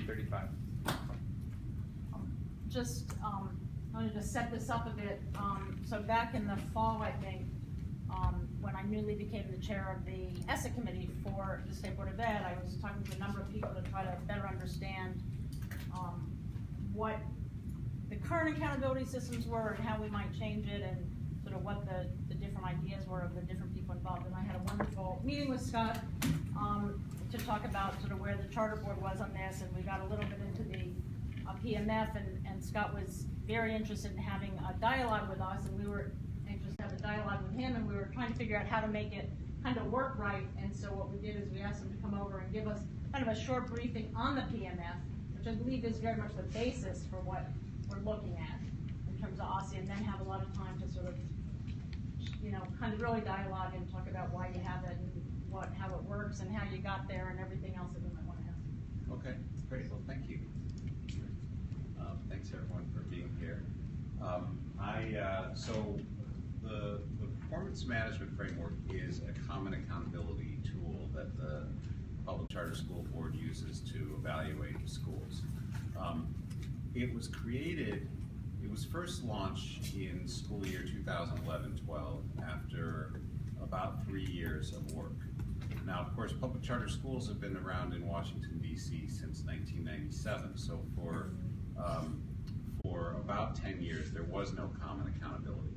3:35. Just wanted to set this up a bit. So back in the fall, I think, when I newly became the chair of the ESSA committee for the State Board of Ed, I was talking to a number of people to try to better understand what the current accountability systems were and how we might change it, and sort of what the different ideas were of the different people involved. And I had a wonderful meeting with Scott to talk about sort of where the charter board was on this, and we got a little bit into the PMF, and Scott was very interested in having a dialogue with us, and we were anxious to have a dialogue with him, and we were trying to figure out how to make it kind of work right. And so what we did is we asked him to come over and give us kind of a short briefing on the PMF, which I believe is very much the basis for what we're looking at in terms of OSSI, and then have a lot of time to sort of, you know, kind of really dialogue and talk about why you have it and how it works and how you got there and everything else that we might want to ask. Okay, great. Well, thank you. Thanks everyone for being here. So the performance management framework is a common accountability tool that the Public Charter School Board uses to evaluate the schools. It was first launched in school year 2011-12 after about 3 years of work. Now, of course, public charter schools have been around in Washington, D.C. since 1997, so for about 10 years, there was no common accountability.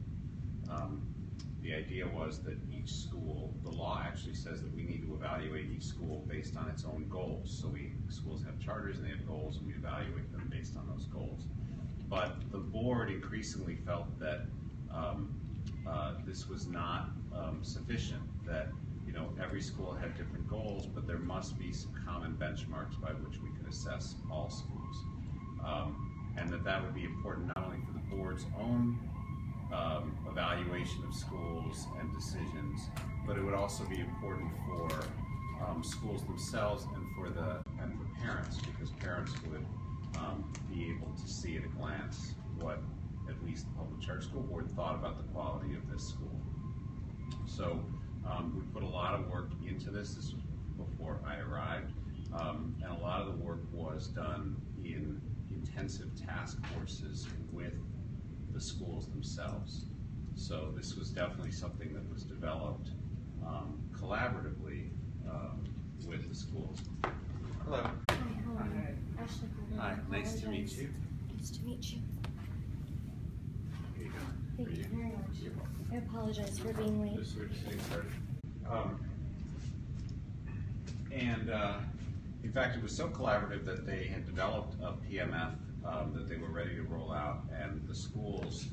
The idea was that each school, the law actually says that we need to evaluate each school based on its own goals. So schools have charters and they have goals, and we evaluate them based on those goals. But the board increasingly felt that this was not sufficient, that every school had different goals, but there must be some common benchmarks by which we could assess all schools. And that would be important not only for the board's own evaluation of schools and decisions, but it would also be important for schools themselves and for parents, because parents would be able to see at a glance what at least the Public Charter School Board thought about the quality of this school. So we put a lot of work into this. This was before I arrived, and a lot of the work was done in intensive task forces with the schools themselves. So this was definitely something that was developed collaboratively with the schools. Hello. Hi, how are you? Ashley. Hi, nice to meet you. Nice to meet you. Here you go. Thank you very much. You're welcome. I apologize for being late. Just getting started. In fact, it was so collaborative that they had developed a PMF that they were ready to roll out, and the schools,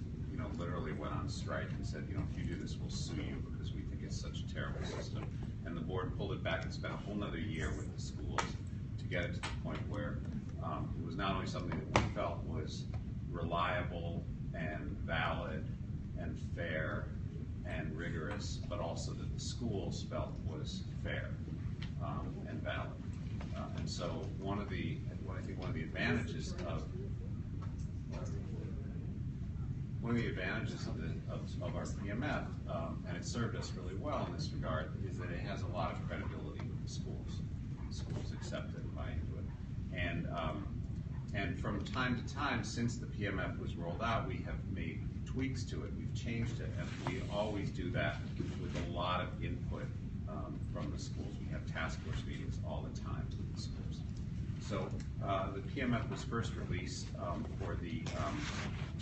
literally went on strike and said, if you do this, we'll sue you because we think it's such a terrible system. And the board pulled it back and spent a whole nother year with the schools to get it to the point where it was not only something that we felt was reliable and valid and fair and rigorous, but also that the schools felt was fair and valid. And so I think one of the advantages of our PMF, and it served us really well in this regard, is that it has a lot of credibility with the schools. The schools accept it and buy into it. And from time to time, since the PMF was rolled out, we have made tweaks to it. We've changed it, and we always do that with a lot of input from the schools. We have task force meetings all the time with the schools. So the PMF was first released for the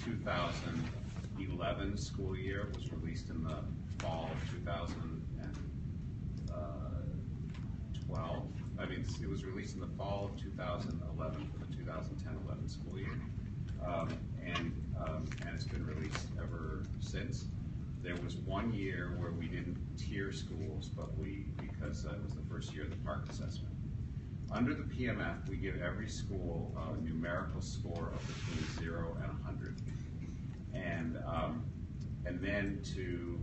2011 school year. It was released in the fall of 2012. I mean, it was released in the fall of 2011 for the 2010-11 school year, and it's been released ever since. There was 1 year where we didn't tier schools, because it was the first year of the PARCC assessment. Under the PMF, we give every school a numerical score of between 0 and 100, and then to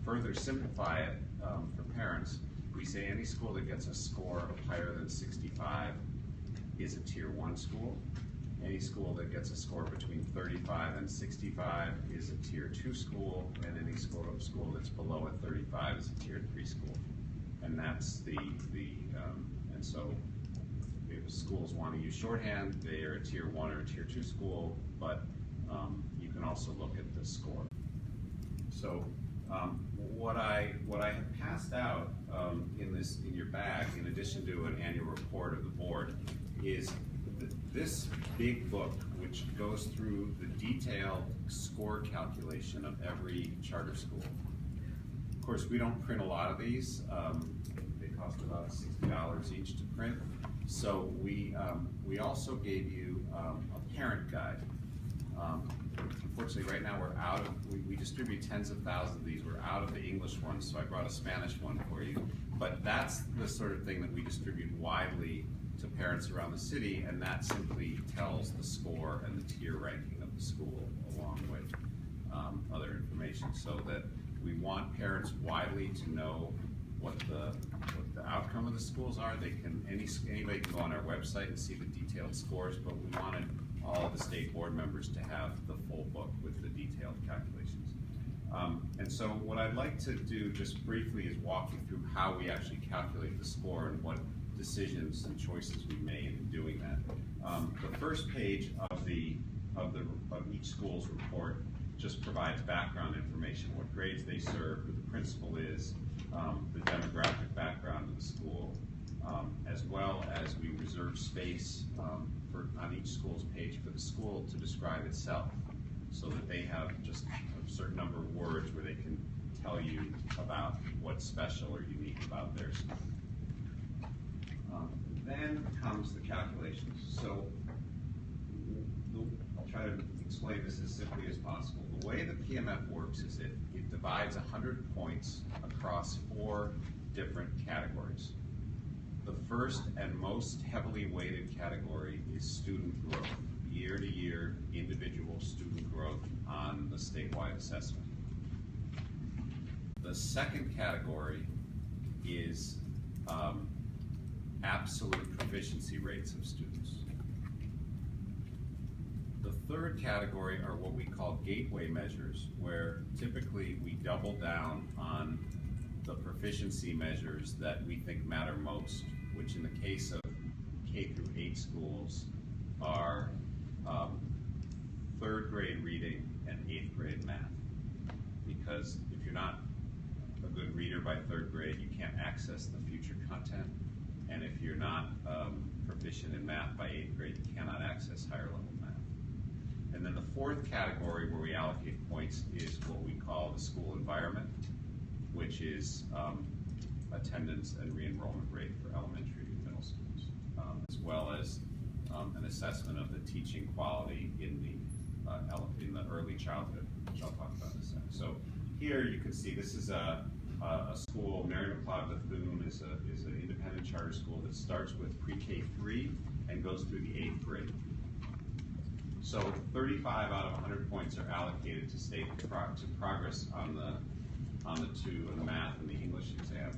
further simplify it for parents, we say any school that gets a score of higher than 65 is a Tier 1 school. Any school that gets a score between 35 and 65 is a Tier 2 school, and any school that's below a 35 is a Tier 3 school. And that's and so if schools want to use shorthand, they are a tier 1 or a tier 2 school, but you can also look at the score. So what I have passed out in your bag, in addition to an annual report of the board, is this big book, which goes through the detailed score calculation of every charter school. Of course, we don't print a lot of these. They cost about $60 each to print. So we also gave you a parent guide. Unfortunately, right now we're out of, we distribute tens of thousands of these. We're out of the English ones, so I brought a Spanish one for you. But that's the sort of thing that we distribute widely to parents around the city, and that simply tells the score and the tier ranking of the school along with other information, so that we want parents widely to know what the outcome of the schools are. They can, anybody can go on our website and see the detailed scores, but we wanted all of the state board members to have the full book with the detailed calculations. And so what I'd like to do just briefly is walk you through how we actually calculate the score and what decisions and choices we made in doing that. The first page of each school's report just provides background information, what grades they serve, who the principal is, the demographic background of the school, as well as we reserve space on each school's page for the school to describe itself, so that they have just a certain number of words where they can tell you about what's special or unique about their school. Then comes the calculations. So I'll try to explain this as simply as possible. The way the PMF works is it divides 100 points across 4 different categories. The first and most heavily weighted category is student growth, year-to-year individual student growth on the statewide assessment. The second category is absolute proficiency rates of students. The third category are what we call gateway measures, where typically we double down on the proficiency measures that we think matter most, which in the case of K through 8 schools are 3rd grade reading and 8th grade math. Because if you're not a good reader by 3rd grade, you can't access the future content. And if you're not proficient in math by 8th grade, you cannot access higher level math. And then the 4th category where we allocate points is what we call the school environment, which is attendance and re-enrollment rate for elementary and middle schools, as well as an assessment of the teaching quality in the early childhood, which I'll talk about in a second. So here you can see this is a school, Mary McLeod Bethune is an independent charter school that starts with pre-K 3 and goes through the 8th grade. So 35 out of 100 points are allocated to progress on the 2, and the math and the English exam.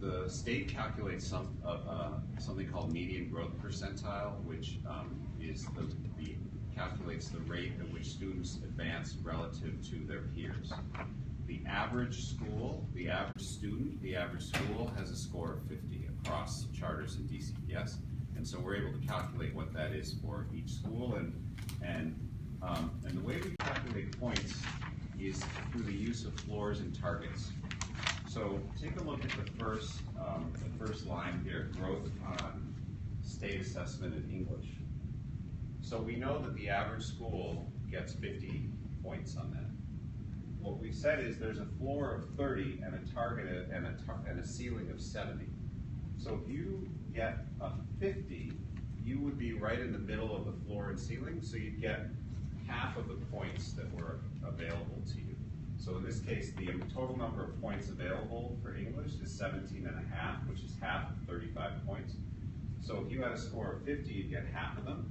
The state calculates something called median growth percentile, which calculates the rate at which students advance relative to their peers. The average school, the average student, the average school has a score of 50 across charters and DCPS, and so we're able to calculate what that is for each school. And the way we calculate points is through the use of floors and targets. So take a look at the first line here, growth on state assessment in English. So we know that the average school gets 50 points on that. What we said is there's a floor of 30 and a target and a ceiling of 70. So if you get a 50, you would be right in the middle of the floor and ceiling, so you'd get half of the points that were available to you. So in this case, the total number of points available for English is 17.5, which is half of 35 points. So if you had a score of 50, you'd get half of them.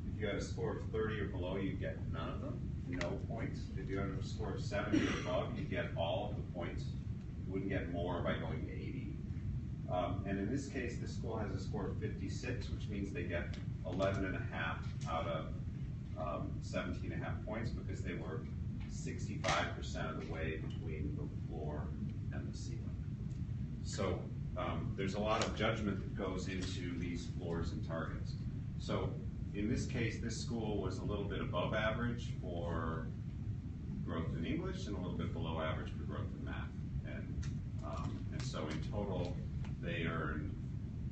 If you had a score of 30 or below, you'd get none of them, no points. If you had a score of 70 or above, you'd get all of the points. You wouldn't get more by going to 80. And in this case, the school has a score of 56, which means they get 11.5 out of 17.5 points, because they were 65% of the way between the floor and the ceiling. So there's a lot of judgment that goes into these floors and targets. So in this case, this school was a little bit above average for growth in English and a little bit below average for growth in math. And so in total, they earned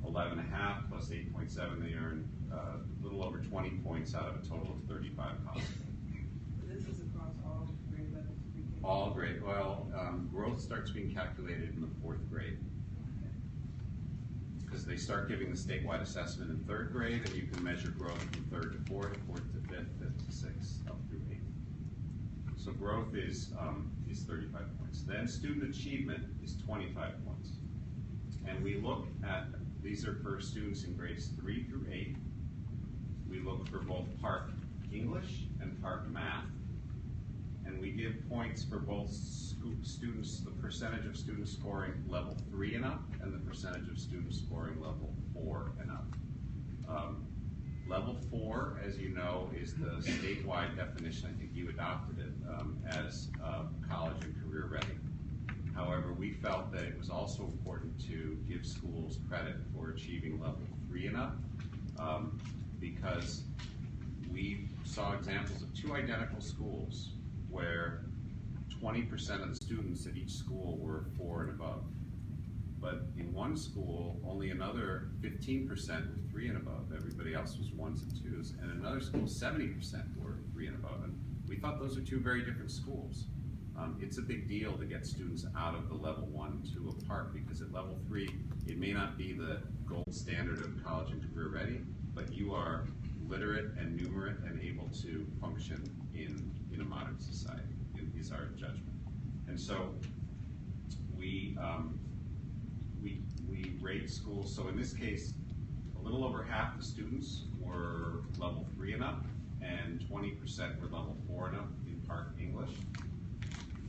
11.5 plus 8.7. They earned a little over 20 points out of a total of 35 possible. This is across all grade levels? All grade. Well, growth starts being calculated in the 4th grade, because they start giving the statewide assessment in 3rd grade, and you can measure growth from 3rd to 4th, 4th to 5th, 5th to 6th, up through 8th. So growth is 35 points. Then student achievement is 25 points. And we look at, these are for students in grades 3 through 8. We look for both part English and part math. And we give points for both students, the percentage of students scoring level 3 and up, and the percentage of students scoring level 4 and up. Level 4, as you know, is the statewide definition. I think you adopted it as college and career ready. However, we felt that it was also important to give schools credit for achieving level 3 and up, because we saw examples of 2 identical schools where 20% of the students at each school were 4 and above. But in one school, only another 15% were 3 and above. Everybody else was 1s and 2s. And in another school, 70% were 3 and above. And we thought those are 2 very different schools. It's a big deal to get students out of the level 1 and 2 apart, because at level 3, it may not be the gold standard of college and career ready, but you are literate and numerate and able to function in a modern society, is our judgment. And so we rate schools. So in this case, a little over half the students were level 3 and up, and 20% were level 4 and up in part English.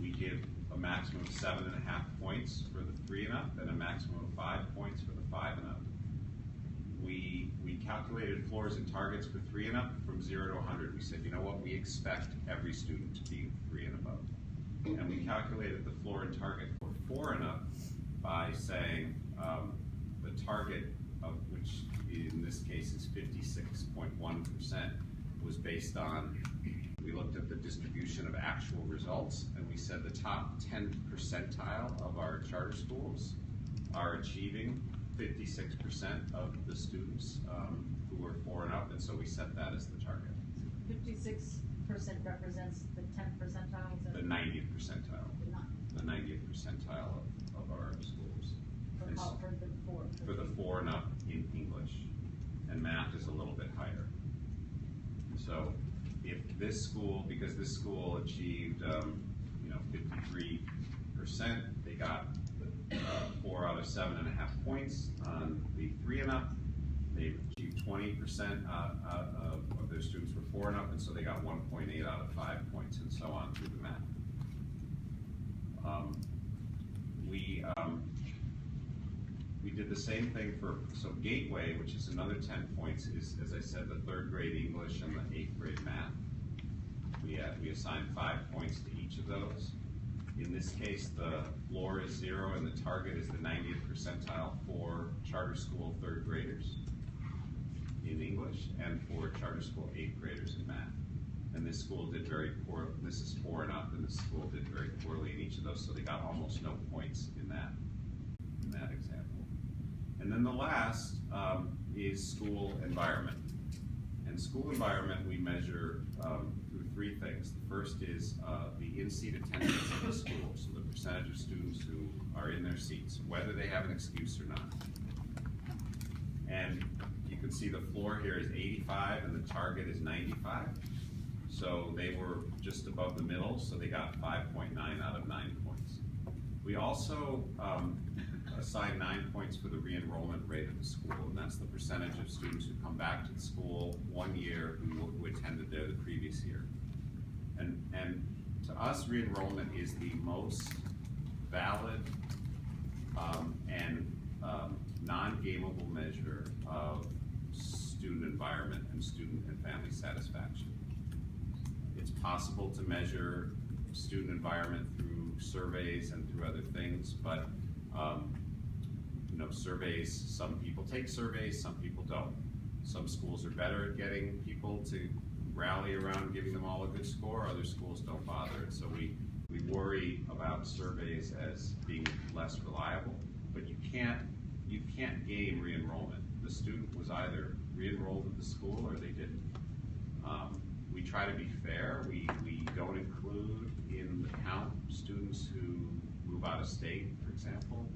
We give a maximum of 7.5 points for the 3 and up, and a maximum of 5 points for the 5 and up. We calculated floors and targets for 3 and up from 0 to 100. We said, you know what, we expect every student to be 3 and above. And we calculated the floor and target for 4 and up by saying the target, of which in this case is 56.1%, was based on, we looked at the distribution of actual results, and we said the top 10 percentile of our charter schools are achieving 56% of the students who are 4 and up, and so we set that as the target. 56% represents the 10 percentiles? The 90th percentile. The 90th percentile of our schools. For the 4 and up in English. And math is a little bit higher. So if this school, because this school achieved 53%, they got 4 out of 7.5 points on the 3 and up. They achieved 20% of their students were 4 and up, and so they got 1.8 out of 5 points, and so on through the math. We did the same thing so Gateway, which is another 10 points, is, as I said, the 3rd grade English and the 8th grade math. We assigned 5 points to each of those. In this case, the floor is 0 and the target is the 90th percentile for charter school 3rd graders in English and for charter school 8th graders in math. And this school did very poor. This is 4 and up, and this school did very poorly in each of those, so they got almost no points in that example. And then the last is school environment. And school environment we measure through 3 things. The first is the in-seat attendance of the school, so the percentage of students who are in their seats, whether they have an excuse or not. And you can see the floor here is 85 and the target is 95. So they were just above the middle, so they got 5.9 out of 9 points. We also assigned 9 points for the re-enrollment rate of the school, and that's the percentage of students who come back to the school 1 year who attended there the previous year. And to us, re-enrollment is the most valid and non-gameable measure of student environment and student and family satisfaction. It's possible to measure student environment through surveys and through other things, but surveys, some people take surveys, some people don't. Some schools are better at getting people to rally around giving them all a good score, other schools don't bother. So we worry about surveys as being less reliable, but you can't game re-enrollment. The student was either re-enrolled at the school or they didn't. We try to be fair. We don't include in the count students who move out of state, for example.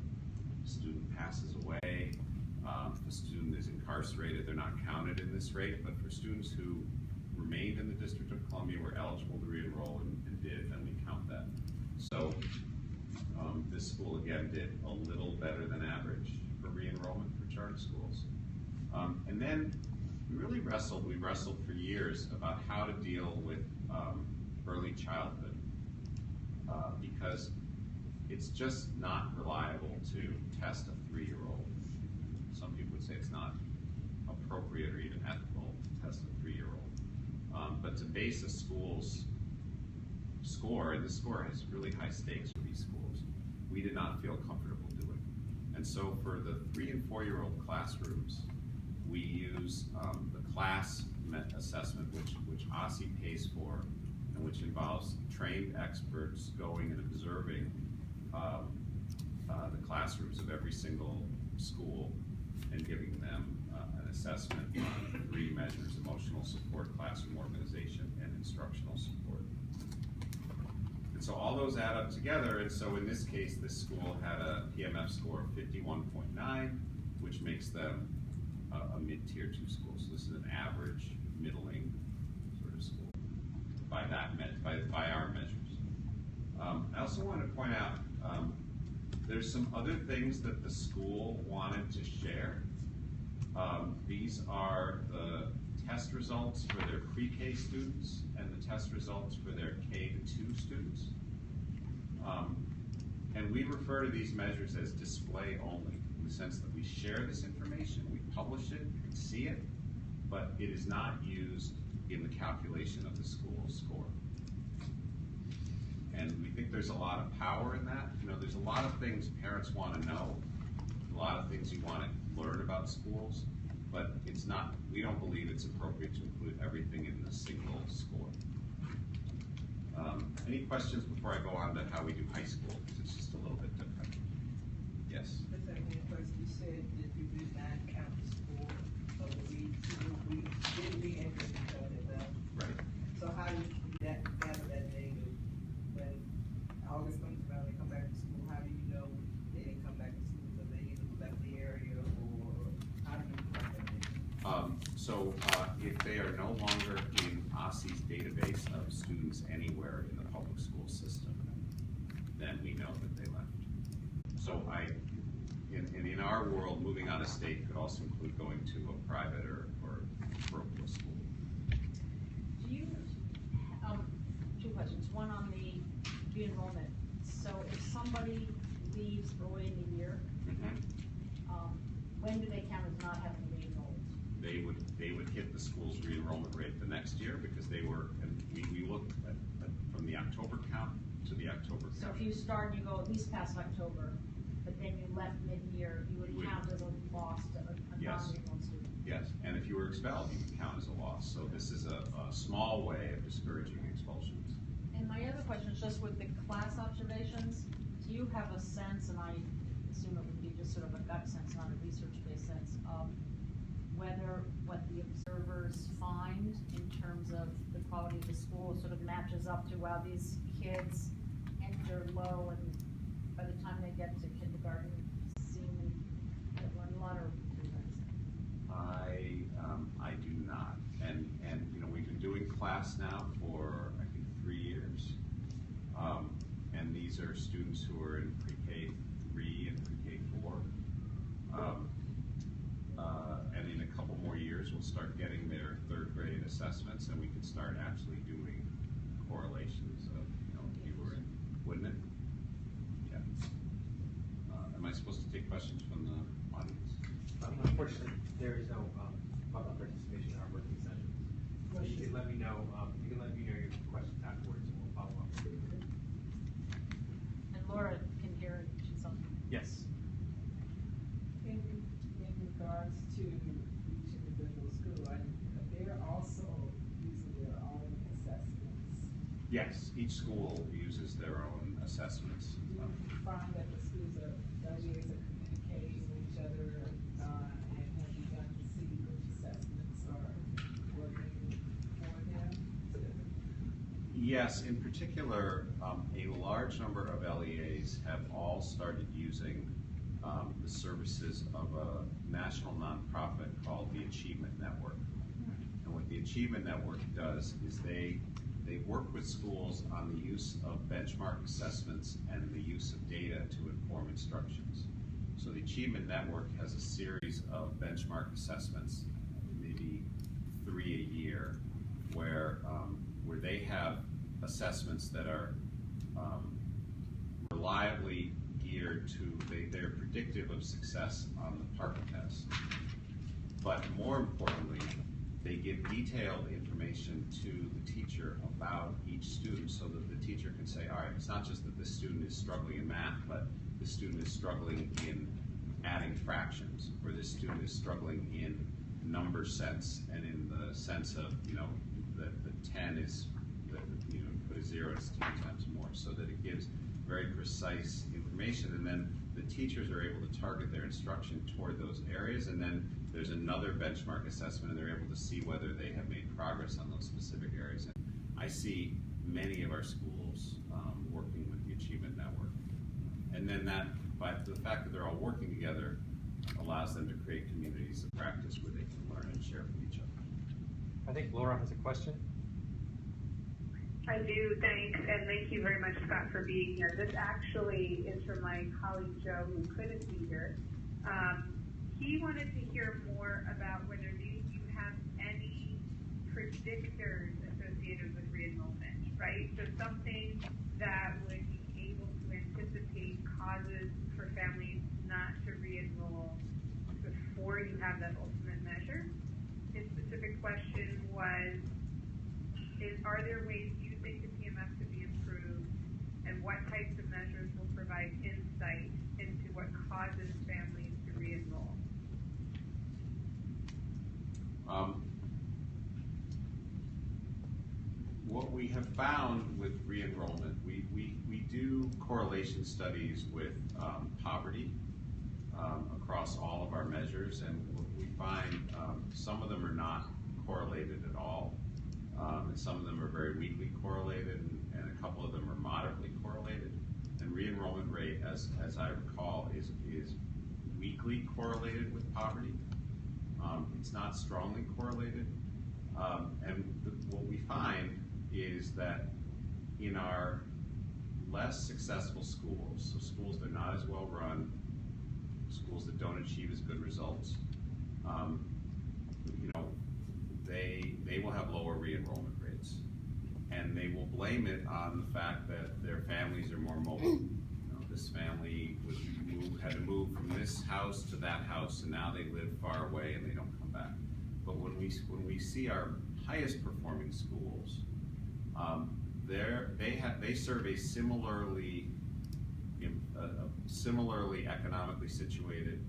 The student passes away, the student is incarcerated, they're not counted in this rate, but for students who remained in the District of Columbia, were eligible to re-enroll and did, then we count that. So this school again did a little better than average for re-enrollment for charter schools. And then we wrestled for years about how to deal with early childhood because it's just not reliable to test a 3-year-old. Some people would say it's not appropriate or even ethical to test a 3-year-old. But to base a school's score, and the score has really high stakes for these schools, we did not feel comfortable doing. And so for the 3- and 4-year-old classrooms, we use the class assessment, which OSSI pays for, and which involves trained experts going and observing the classrooms of every single school and giving them an assessment on 3 measures: emotional support, classroom organization, and instructional support. And so all those add up together, and so in this case, this school had a PMF score of 51.9, which makes them a mid-tier 2 school. So this is an average, middling sort of school by our measures. I also want to point out there's some other things that the school wanted to share. These are the test results for their pre-K students and the test results for their K-2 students. And we refer to these measures as display only, in the sense that we share this information, we publish it, you can see it, but it is not used in the calculation of the school's score. And we think there's a lot of power in that. There's a lot of things parents want to know, a lot of things you want to learn about schools, but we don't believe it's appropriate to include everything in the single score. Any questions before I go on to how we do high school? Because it's just a little bit different. Yes? The second question, you said that you did not count the score, but we did re-enter because of that. Right. So how do you gather that data when August comes around, they come back to school? How do you know they didn't come back to school because they either left the area, or how do you collect that data? So if they are no longer in OSSI's database of students anywhere in the public school system, then we know that they left. So in our world, moving out of state could also include going to a private or parochial school. Do you, 2 questions. One on the re-enrollment. So if somebody leaves early in the year, when do they count as not having re-enrolled? They would hit the school's re-enrollment rate the next year because they were, and we looked at from the October count to the October count. So if you start and you go at least past October, but then you left mid-year, you would count as a loss to a non-re-enrolled student? Yes, and if you were expelled, you would count as a loss. So this is a small way of discouraging expulsions. And my other question is just with the class observations, do you have a sense, and I assume it would be just sort of a gut sense, not a research-based sense, of whether what the observers find in terms of the quality of the school sort of matches up to, wow, these kids enter low and by the time they get to kindergarten seem to learn a lot, or I do not, and we've been doing class now for I think 3 years, and these are students who are in pre-K 3 and pre-K 4, and in a couple more years we'll start getting their 3rd grade assessments, and we can start actually doing correlations of if you were in, wouldn't it? Yeah. Am I supposed to take questions from the audience? Unfortunately, there is no public participation in our working sessions. So you can let me know. You can let me know your questions afterwards, and we'll follow up. and Laura can hear something. Yes. each school uses their own assessments. Do you find that the schools are, LGAs are communicating with each other, and have you gotten to see which assessments are working for them? Yes, in particular, a large number of LEAs have all started using the services of a national nonprofit called the Achievement Network. And what the Achievement Network does is they work with schools on the use of benchmark assessments and the use of data to inform instructions. So the Achievement Network has a series of benchmark assessments, maybe 3 a year, where they have assessments that are reliably geared to, they're predictive of success on the Parker test. But more importantly, they give detailed information to the teacher about each student so that the teacher can say, all right, it's not just that this student is struggling in math, but this student is struggling in adding fractions, or this student is struggling in number sense, and in the sense of, the 10 is, put a 0, it's 10 times more, so that it gives very precise information, and then the teachers are able to target their instruction toward those areas, and then there's another benchmark assessment, and they're able to see whether they have made progress on those specific areas. And I see many of our schools working with the Achievement Network, and then by the fact that they're all working together allows them to create communities of practice where they can learn and share with each other. I think Laura has a question. I do, thanks, and thank you very much, Scott, for being here. This actually is from my colleague Joe, who couldn't be here. He wanted to hear more about whether you have any predictors associated with re-enrollment, right? So something that would be able to anticipate causes for families not to re-enroll before you have that ultimate measure. His specific question was, are there ways you think the PMF could be improved, and what types of measures will provide insight into what causes families to re-enroll? What we have found with re-enrollment, we do correlation studies with poverty across all of our measures, and we find some of them are not correlated at all. And some of them are very weakly correlated, and a couple of them are moderately correlated. And re-enrollment rate, as I recall, is weakly correlated with poverty. It's not strongly correlated. What we find is that in our less successful schools, so schools that are not as well run, schools that don't achieve as good results, they will have lower re-enrollment rates, and they will blame it on the fact that their families are more mobile. This family had to move from this house to that house, and now they live far away and they don't come back. But when we see our highest performing schools, they serve a similarly economically situated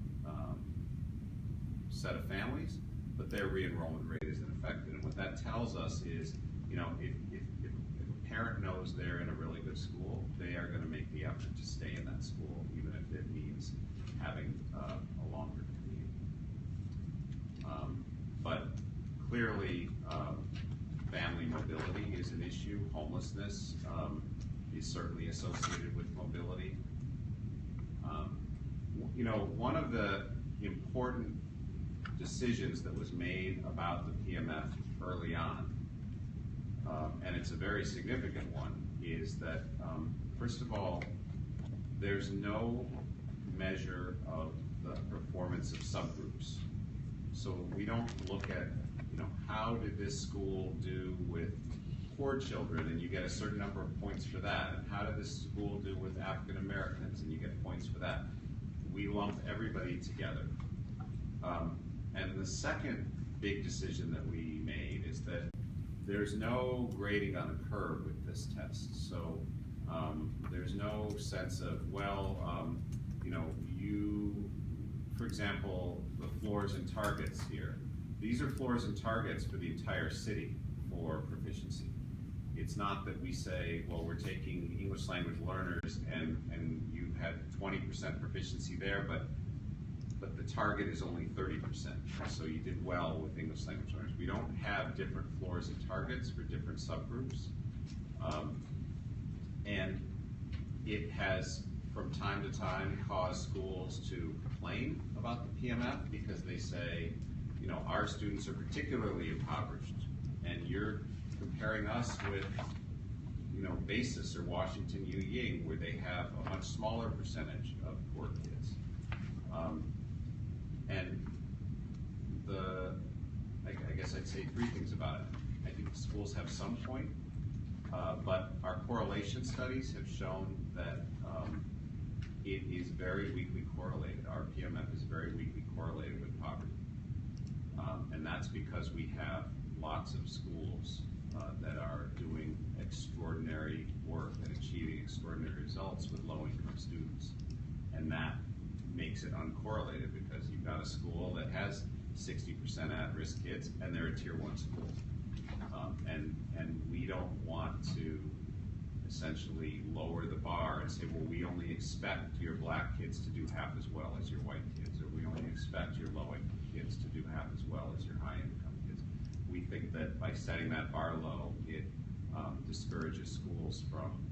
set of families, but their re-enrollment rate isn't affected. And what that tells us is, if a parent knows they're in a really good school, they are going to make the effort to stay in that school, even if it means having a longer commute. But clearly, family mobility is an issue. Homelessness is certainly associated with mobility. One of the important decisions that was made about the PMF early on, and it's a very significant one, is that, first of all, there's no measure of the performance of subgroups. So we don't look at, how did this school do with poor children, and you get a certain number of points for that, and how did this school do with African Americans, and you get points for that. We lump everybody together. And the second big decision that we made is that there's no grading on a curve with this test. So there's no sense of, for example, the floors and targets here. These are floors and targets for the entire city for proficiency. It's not that we say, well, we're taking English language learners and you had 20% proficiency there, but the target is only 30%. So you did well with English language learners. We don't have different floors and targets for different subgroups. And it has, from time to time, caused schools to complain about the PMF because they say, you know, our students are particularly impoverished, and you're comparing us with, you know, Basis or Washington U Ying, where they have a much smaller percentage of poor kids. And I guess I'd say three things about it. I think schools have some point, but our correlation studies have shown that it is very weakly correlated. Our PMF is very weakly correlated with poverty. And that's because we have lots of schools that are doing extraordinary work and achieving extraordinary results with low-income students. And that makes it uncorrelated because you've got a school that has 60% at-risk kids and they're a tier 1 school. And we don't want to essentially lower the bar and say, well, we only expect your black kids to do half as well as your white kids, or we only expect your low-income kids to do half as well as your high-income kids. We think that by setting that bar low, it discourages schools from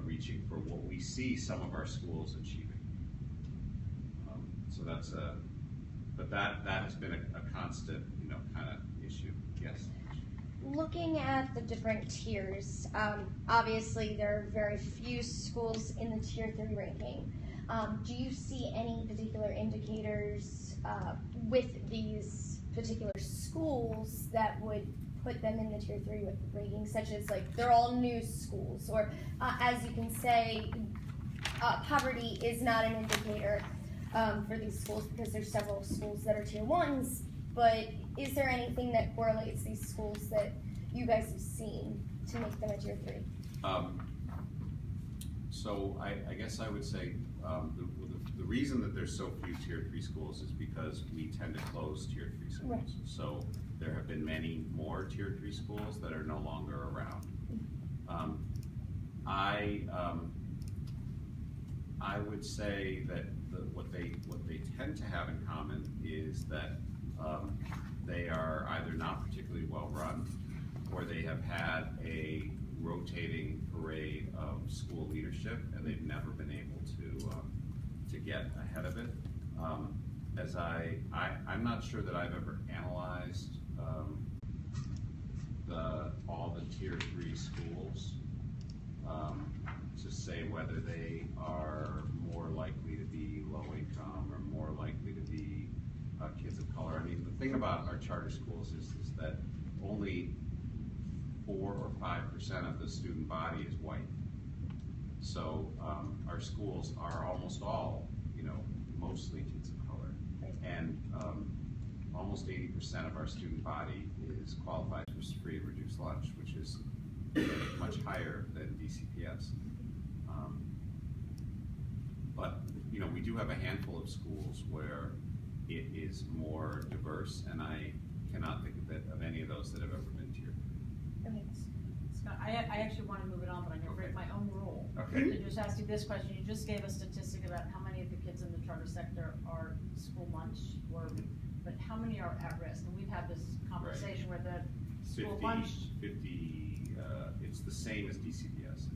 reaching for what we see some of our schools achieving. So that's but that has been a constant, you know, kind of issue. Yes. Looking at the different tiers, obviously there are very few schools in the tier 3 ranking. Do you see any particular indicators with these particular schools that would put them in the tier 3 ranking, such as like they're all new schools, or as you can say, poverty is not an indicator for these schools because there's several schools that are tier 1s, but is there anything that correlates these schools that you guys have seen to make them a tier 3? So I guess I would say the reason that there's so few tier 3 schools is because we tend to close tier 3 schools. Right. So there have been many more tier 3 schools that are no longer around. I would say that what they tend to have in common is that they are either not particularly well run, or they have had a rotating parade of school leadership and they've never been able to get ahead of it. I'm not sure that I've ever analyzed all the tier 3 schools to say whether they are more likely to be low income or more likely to be kids of color. I mean, the thing about our charter schools is that only 4 or 5% of the student body is white. So our schools are almost all, you know, mostly kids of color. And almost 80% of our student body is qualified for free and reduced lunch, which is much higher than DCPS. But, you know, we do have a handful of schools where it is more diverse, and I cannot think of any of those that have ever been tiered. Okay. Scott, I actually want to move it on, but I'm going to break my own rule. Okay. To just ask you this question. You just gave a statistic about how many of the kids in the charter sector are school lunch, but how many are at risk? And we've had this conversation where the school lunch. 50, it's the same as DCPS.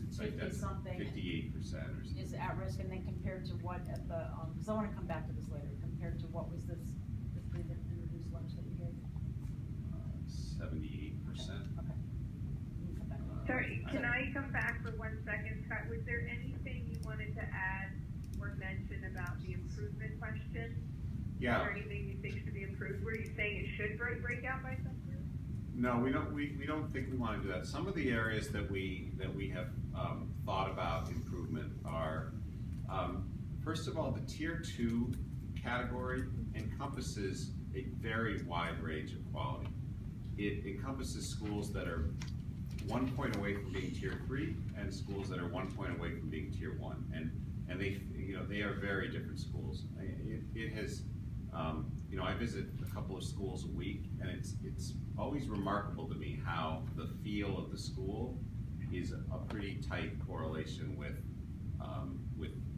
It's like 50 something 58% or something. Is at risk, and then compared to what at the, because I want to come back to this later, compared to what was this, the free and reduced lunch that you gave? 78%. Okay. We can come back to that. Sorry, can I come back for 1 second, Scott? Was there anything you wanted to add or mention about the improvement question? Yeah. Is there anything you think should be improved? Were you saying it should break out by some group? No, we don't think we want to do that. Some of the areas that we have thought about improvement are, first of all, the tier 2 category encompasses a very wide range of quality. It encompasses schools that are 1 point away from being tier 3 and schools that are 1 point away from being tier 1, and they, you know, they are very different schools. It has you know, I visit a couple of schools a week, and it's always remarkable to me how the feel of the school is a pretty tight correlation with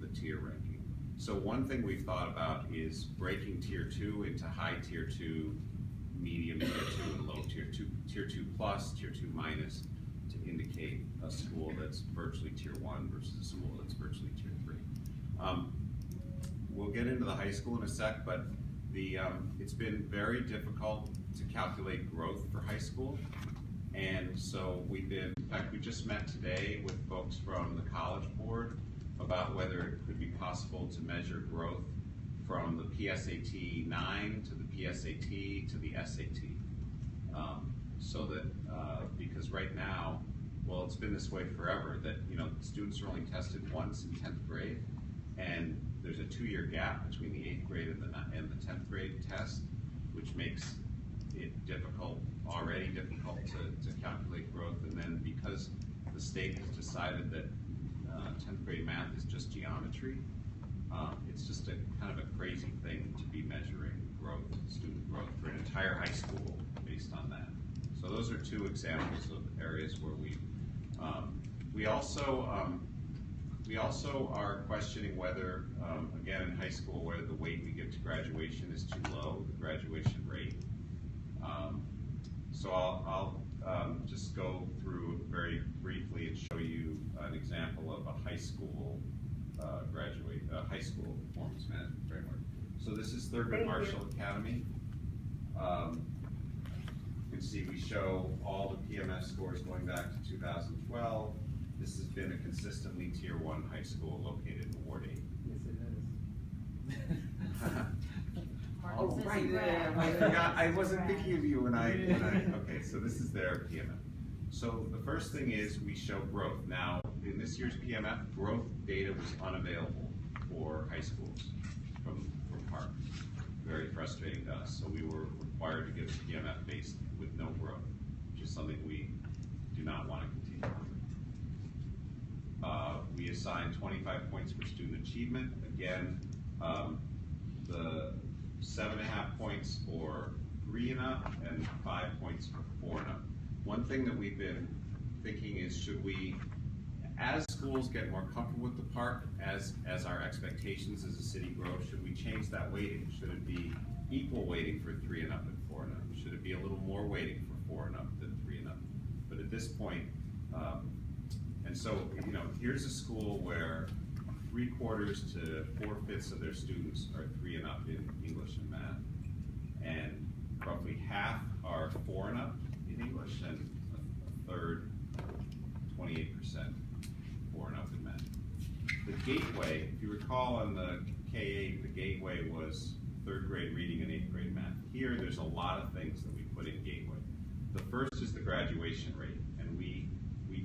the tier ranking. So one thing we've thought about is breaking tier 2 into high tier 2, medium tier 2, and low tier 2, tier 2 plus, tier 2 minus, to indicate a school that's virtually tier 1 versus a school that's virtually tier 3. We'll get into the high school in a sec, but it's been very difficult to calculate growth for high school. And so in fact, we just met today with folks from the College Board about whether it could be possible to measure growth from the PSAT 9 to the PSAT to the SAT. So that, because right now, well, it's been this way forever, that, you know, students are only tested once in 10th grade, and there's a 2-year gap between the 8th grade and the 10th grade test, which makes it already difficult to calculate growth. And then because the state has decided that 10th grade math is just geometry, it's just a kind of a crazy thing to be measuring growth, student growth for an entire high school based on that. So those are 2 examples of areas where we also are questioning whether, again in high school, whether the weight we give to graduation is too low, the graduation rate. So I'll just go through very briefly and show you an example of a high school high school performance management framework. So this is Thurgood Marshall Academy. You can see we show all the PMF scores going back to 2012. This has been a consistently tier 1 high school located in Ward 8. Yes, it is. Oh, right there. I forgot. I wasn't thinking of you when I. Okay, so this is their PMF. So the first thing is we show growth. Now, in this year's PMF, growth data was unavailable for high schools from Park. Very frustrating to us. So we were required to give a PMF based with no growth, which is something we do not want to continue with. We assign 25 points for student achievement. Again, the 7.5 points for 3 and up, and 5 points for 4 and up. One thing that we've been thinking is, should we, as schools get more comfortable with the park, as our expectations as a city grow, should we change that weighting? Should it be equal weighting for 3 and up and 4 and up? Should it be a little more weighting for 4 and up than 3 and up? But at this point, and so, you know, here's a school where 3/4 to 4/5 of their students are 3 and up in English and math, and roughly half are 4 and up in English, and a third, 28%, 4 and up in math. The gateway, if you recall on the K-8, the gateway was 3rd grade reading and 8th grade math. Here, there's a lot of things that we put in gateway. The first is the graduation rate, and we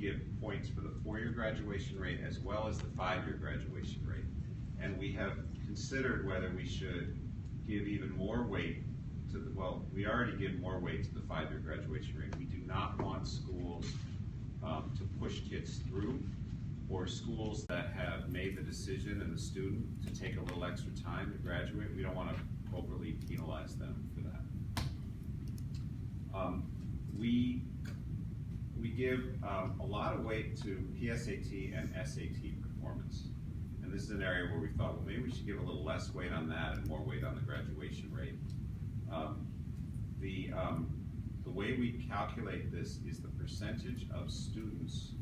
give points for the 4-year graduation rate as well as the 5-year graduation rate. And we have considered whether we should give even more weight to the, well, we already give more weight to the 5-year graduation rate. We do not want schools to push kids through, or schools that have made the decision and the student to take a little extra time to graduate. We don't want to overly penalize them for that. We give a lot of weight to PSAT and SAT performance. And this is an area where we thought, well, maybe we should give a little less weight on that and more weight on the graduation rate. The way we calculate this is the percentage of students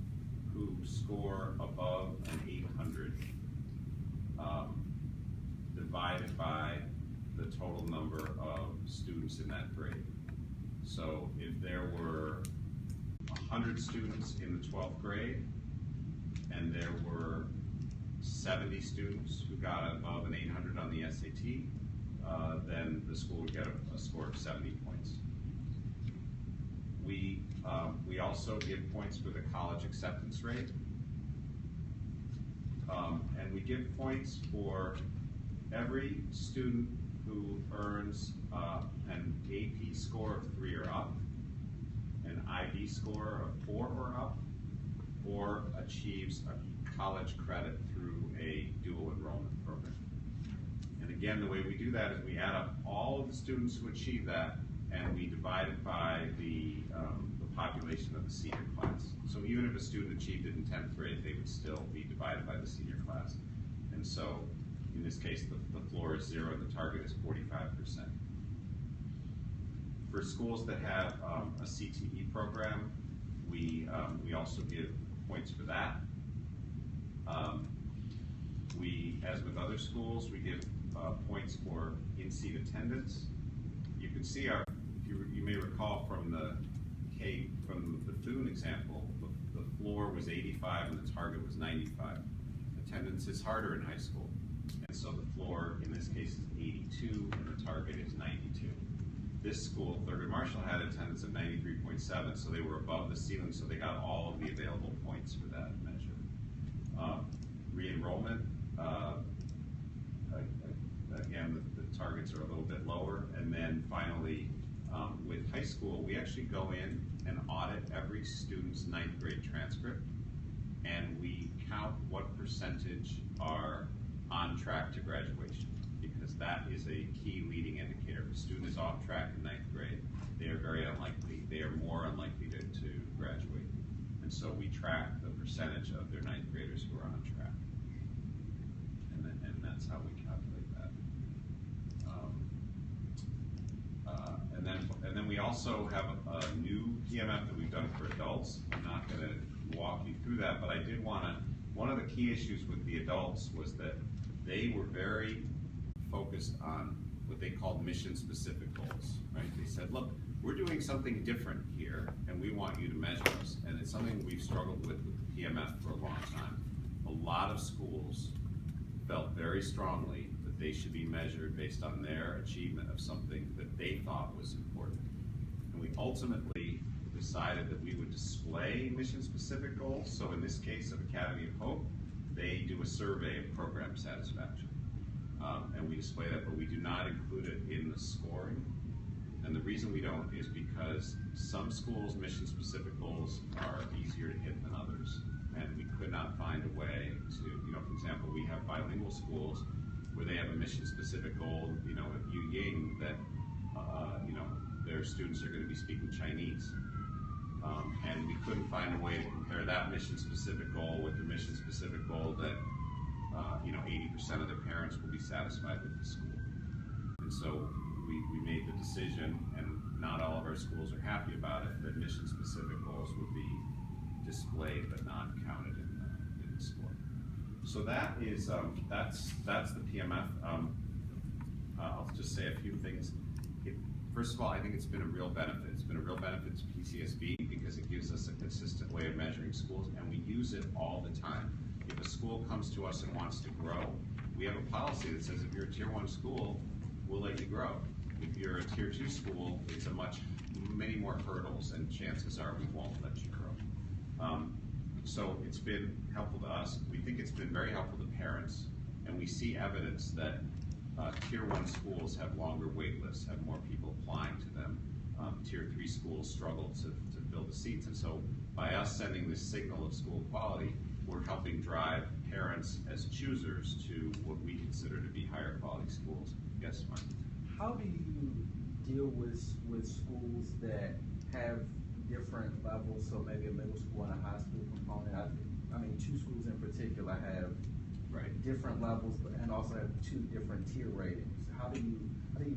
who score above an 800 divided by the total number of students in that grade. So if there were 100 students in the 12th grade, and there were 70 students who got above an 800 on the SAT, then the school would get a score of 70 points. We also give points for the college acceptance rate, and we give points for every student who earns an AP score of 3 or up, an IB score of 4 or up, or achieves a college credit through a dual enrollment program. And again, the way we do that is we add up all of the students who achieve that, and we divide it by the population of the senior class. So even if a student achieved it in 10th grade, they would still be divided by the senior class. And so, in this case, the floor is 0 and the target is 45%. For schools that have a CTE program, we also give points for that. As with other schools, we give points for in-seat attendance. You can see you may recall from the Bethune example, the floor was 85 and the target was 95. Attendance is harder in high school, and so the floor in this case is 82 and the target is 92. This school, Thurgood Marshall, had attendance of 93.7, so they were above the ceiling, so they got all of the available points for that measure. Re-enrollment, again, the targets are a little bit lower. And then finally, with high school, we actually go in and audit every student's 9th grade transcript, and we count what percentage are on track to graduation, because that is a key leading indicator. If a student is off track in 9th grade, they are very unlikely, they are more unlikely to graduate. And so we track the percentage of their 9th graders who are on track. And that's how we calculate that. And then we also have a new PMF that we've done for adults. I'm not going to walk you through that, but I did want to, one of the key issues with the adults was that they were very focused on what they called mission-specific goals, right? They said, look, we're doing something different here, and we want you to measure us. And it's something we've struggled with the PMF for a long time. A lot of schools felt very strongly that they should be measured based on their achievement of something that they thought was important. And we ultimately decided that we would display mission-specific goals. So in this case of Academy of Hope, they do a survey of program satisfaction. And we display that, but we do not include it in the scoring. And the reason we don't is because some schools' mission-specific goals are easier to hit than others. And we could not find a way to, for example, we have bilingual schools where they have a mission-specific goal, at Yu Ying that, their students are going to be speaking Chinese. And we couldn't find a way to compare that mission-specific goal with the mission-specific goal that, 80% of their parents will be satisfied with the school. And so we made the decision, and not all of our schools are happy about it, that mission-specific goals would be displayed but not counted in the score. So that is that's the PMF. I'll just say a few things. First of all, I think it's been a real benefit. It's been a real benefit to PCSB because it gives us a consistent way of measuring schools, and we use it all the time. If a school comes to us and wants to grow, we have a policy that says if you're a Tier 1 school, we'll let you grow. If you're a Tier 2 school, it's many more hurdles, and chances are we won't let you grow. So it's been helpful to us. We think it's been very helpful to parents, and we see evidence that Tier 1 schools have longer wait lists, have more people applying to them. Tier 3 schools struggle to fill the seats, and so by us sending this signal of school quality, we're helping drive parents as choosers to what we consider to be higher quality schools. Yes, Mark? How do you deal with schools that have different levels, so maybe a middle school and a high school component? I mean, 2 schools in particular have different levels, and also have 2 different tier ratings. How do you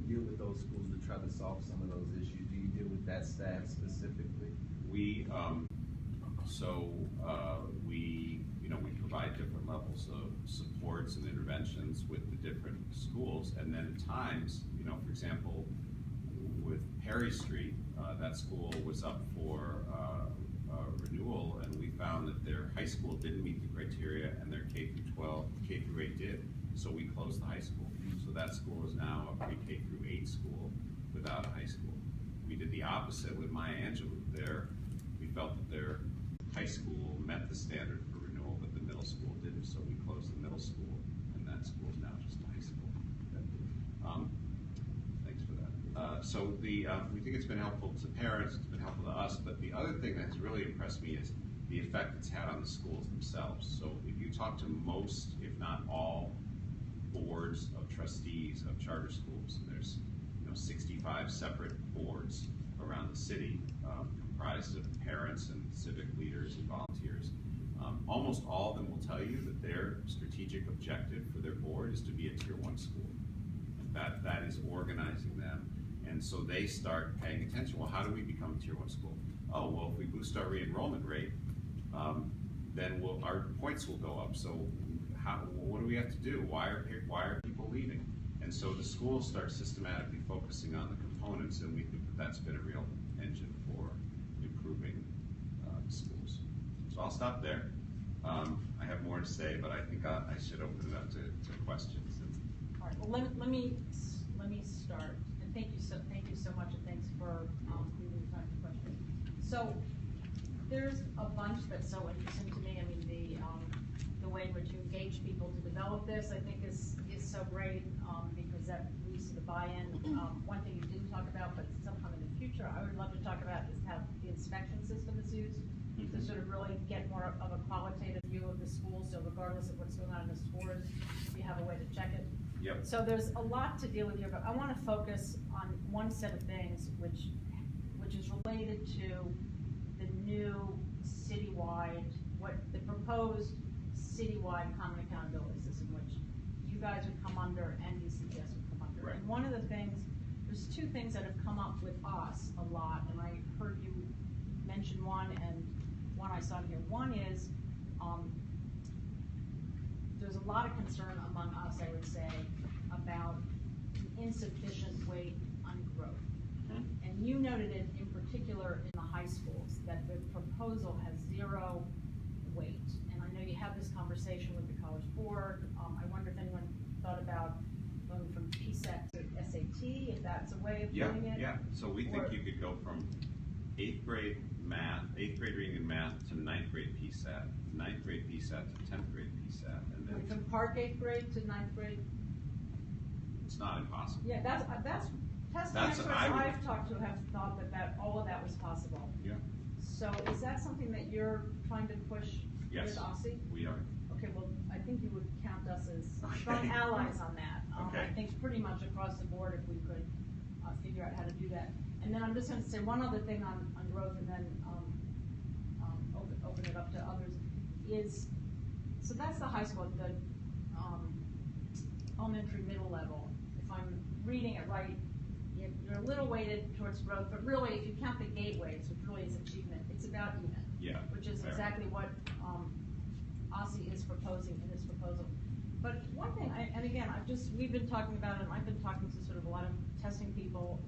deal with those schools to try to solve some of those issues? Do you deal with that staff specifically? We provide different levels of supports and interventions with the different schools, and then at times, for example, with Perry Street, that school was up for renewal, and we found that their high school didn't meet the criteria, and their K through 8 did. So we closed the high school. So that school is now a pre-K through 8 school without a high school. We did the opposite with Maya Angelou. We felt that their high school met the standard for renewal, but the middle school didn't. So we closed the middle school, and that school is now just a high school. Thanks for that. We think it's been helpful to parents, it's been helpful to us, but the other thing that's really impressed me is the effect it's had on the schools themselves. So if you talk to most, if not all, boards of trustees of charter schools. And there's 65 separate boards around the city, comprised of parents and civic leaders and volunteers. Almost all of them will tell you that their strategic objective for their board is to be a Tier 1 school. That is organizing them, and so they start paying attention. Well, how do we become a Tier 1 school? Oh, well, if we boost our re-enrollment rate, then our points will go up. So what do we have to do? Why are people leaving? And so the schools start systematically focusing on the components, and we think that that's been a real engine for improving schools. So I'll stop there. I have more to say, but I think I should open it up to questions. All right. Well, let me start. And thank you so much, and thanks for leaving the time for questions. So there's a bunch that's so interesting to me. I mean, the way in which you engage people to develop this, I think, is so great because that leads to the buy-in. One thing you didn't talk about, but sometime in the future, I would love to talk about is how the inspection system is used to sort of really get more of a qualitative view of the school. So regardless of what's going on in the scores, you have a way to check it. Yep. So there's a lot to deal with here, but I want to focus on one set of things which is related to the new citywide, the proposed citywide common accountability system, which you guys would come under and DCPS would come under. Right. And one of the things, there's two things that have come up with us a lot, and I heard you mention one, and one I saw here. One is there's a lot of concern among us, I would say, about insufficient weight on growth. And you noted it in particular in the high schools, that the proposal has 0 weight. And I know you have this conversation with the College Board. I wonder if anyone thought about going from PSET to SAT, if that's a way of doing it? Yeah, so we think you could go from 8th grade reading and math to 9th grade PSAT, 9th grade PSAT to 10th grade PSAT, and then From Park 8th grade to 9th grade? it's not impossible. Yeah, that's testing experts I've talked to have thought that all of that was possible. Yeah. So is that something that you're trying to push Yes, with OSSE? we are. Okay, well, I think you would count us as Okay. strong allies on that. Okay. I think pretty much across the board if we could figure out how to do that. And then I'm just going to say one other thing on growth, and then open it up to others, is, so that's the high school, the elementary middle level. If I'm reading it right, you're a little weighted towards growth, but really if you count the gateways, which really is achievement, it's about even. Yeah. Which is fair. exactly what OSSE is proposing in this proposal. But one thing, and again, we've been talking about it, and I've been talking to sort of a lot of testing people,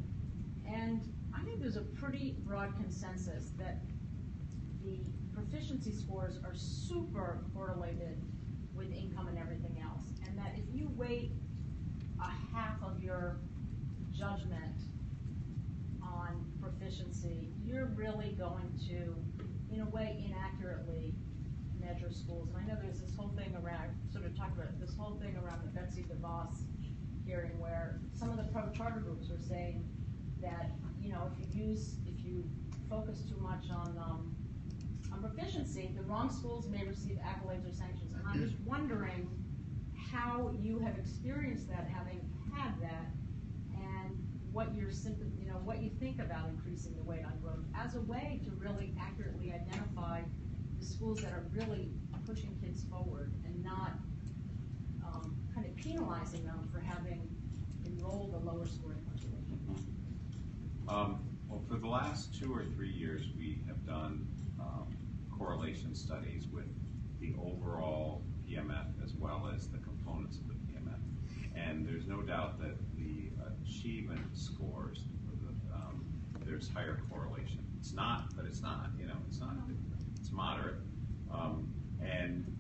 and I think there's a pretty broad consensus that the proficiency scores are super correlated with income and everything else, and that if you weight a half of your judgment on proficiency, you're really going to, in a way, inaccurately measure schools. And I know there's this whole thing around, sort of talked about this whole thing around the Betsy DeVos hearing, where some of the pro-charter groups were saying that, if you focus too much on proficiency, the wrong schools may receive accolades or sanctions. And I'm just wondering how you have experienced that, having had that, and what what you think about increasing the weight on growth as a way to really accurately identify the schools that are really pushing kids forward and not kind of penalizing them for having enrolled a lower scoring population. Well, for the last 2 or 3 years, we have done correlation studies with the overall PMF as well as the components of the PMF. And there's no doubt that the achievement scores, there's higher correlation. It's not, but it's not, it's moderate. And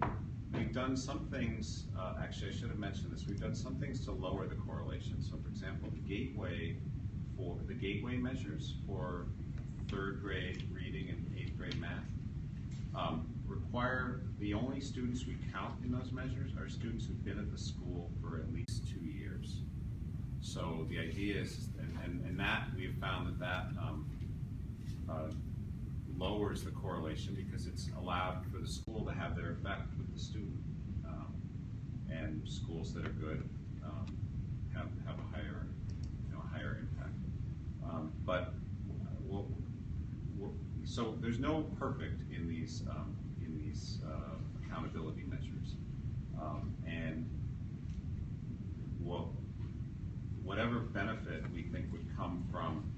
we've done some things, actually I should have mentioned this, we've done some things to lower the correlation. So for example, the gateway measures for 3rd grade reading and 8th grade math require, the only students we count in those measures are students who've been at the school for at least 2 years. So the idea is, and that we've found that lowers the correlation because it's allowed for the school to have their effect with the student. And schools that are good have a higher, higher impact. So there's no perfect in these accountability measures, and whatever benefit we think would come from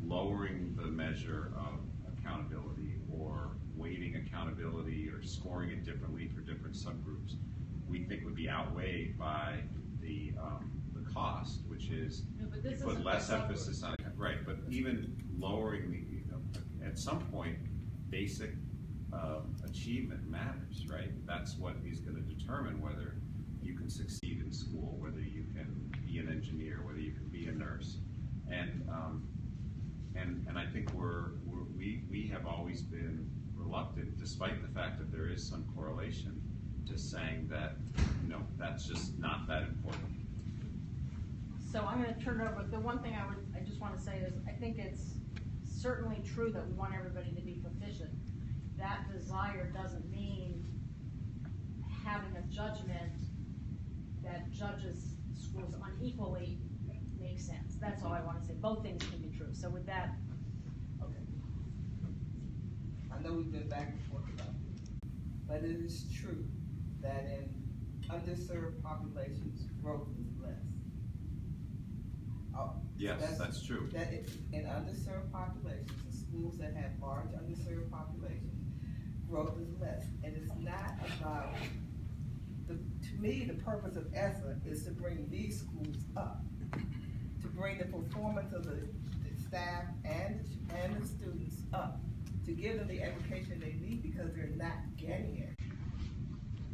lowering the measure of accountability or weighting accountability or scoring it differently for different subgroups, we think would be outweighed by the cost, which is you put less emphasis on it. Right, but even lowering the, at some point, basic achievement matters, right? That's what is going to determine whether you can succeed in school, whether you can be an engineer, whether you can be a nurse, and I think we have always been reluctant, despite the fact that there is some correlation, to saying that that's just not that important. So I'm going to turn it over. The one thing I just want to say is I think it's certainly true that we want everybody to be proficient. That desire doesn't mean having a judgment that judges schools unequally makes sense. That's all I want to say. Both things can be true. So with that, Okay. I know we've been back and forth about this, but it is true that in underserved populations, growth is less. Yes, that's true. That in underserved populations, in schools that have large underserved populations, growth is less. And it's not about, to me, the purpose of ESSA is to bring these schools up, to bring the performance of the staff and the students up, to give them the education they need because they're not getting it.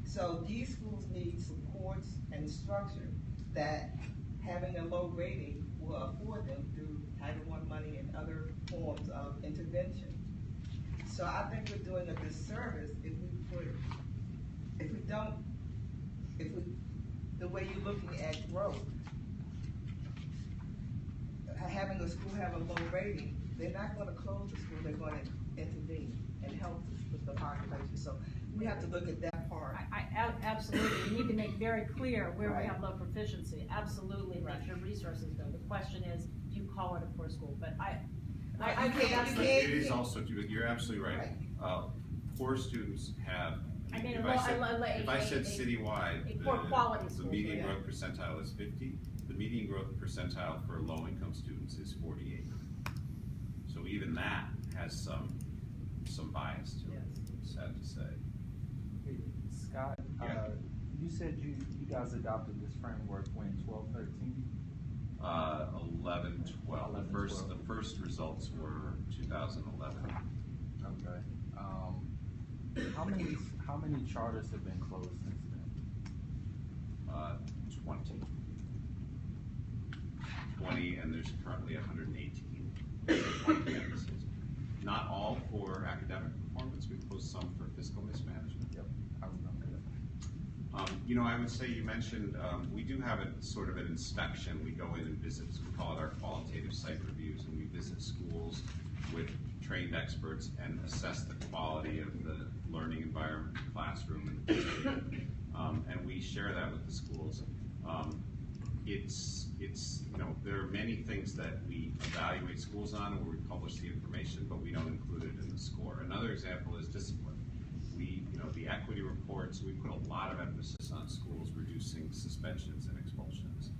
So these schools need supports and structure that having a low rating will afford them through Title I money and other forms of intervention. So I think we're doing a disservice the way you're looking at growth. Having a school have a low rating, they're not going to close the school, they're going to intervene and help with the population. So we have to look at that part. I absolutely, we need to make very clear where Right. we have low proficiency. Absolutely, make sure resources go. The question is, do you call it a poor school? But I think that's It is also, you're absolutely right. Poor students have, I mean, if I said citywide, a poor quality the school, median yeah. growth percentile is 50. The median growth percentile for low-income students is 48. So even that has some bias to it, sad to say. Hey, Scott, Yeah. You said you guys adopted this framework when 12-13? 11, 12. 11, The 12. first results were 2011. Okay. How many charters have been closed since then? 20, and there's currently 118. 20 campuses. Not all for academic performance. We closed some for fiscal mismanagement. Yep, I remember that. I would say you mentioned we do have a sort of an inspection. We go in and visit. We call it our qualitative site reviews, and we visit schools with trained experts and assess the quality of the learning environment, the classroom, and the district. And we share that with the schools. There are many things that we evaluate schools on where we publish the information, but we don't include it in the score. Another example is discipline. The equity reports, we put a lot of emphasis on schools reducing suspensions and expulsions.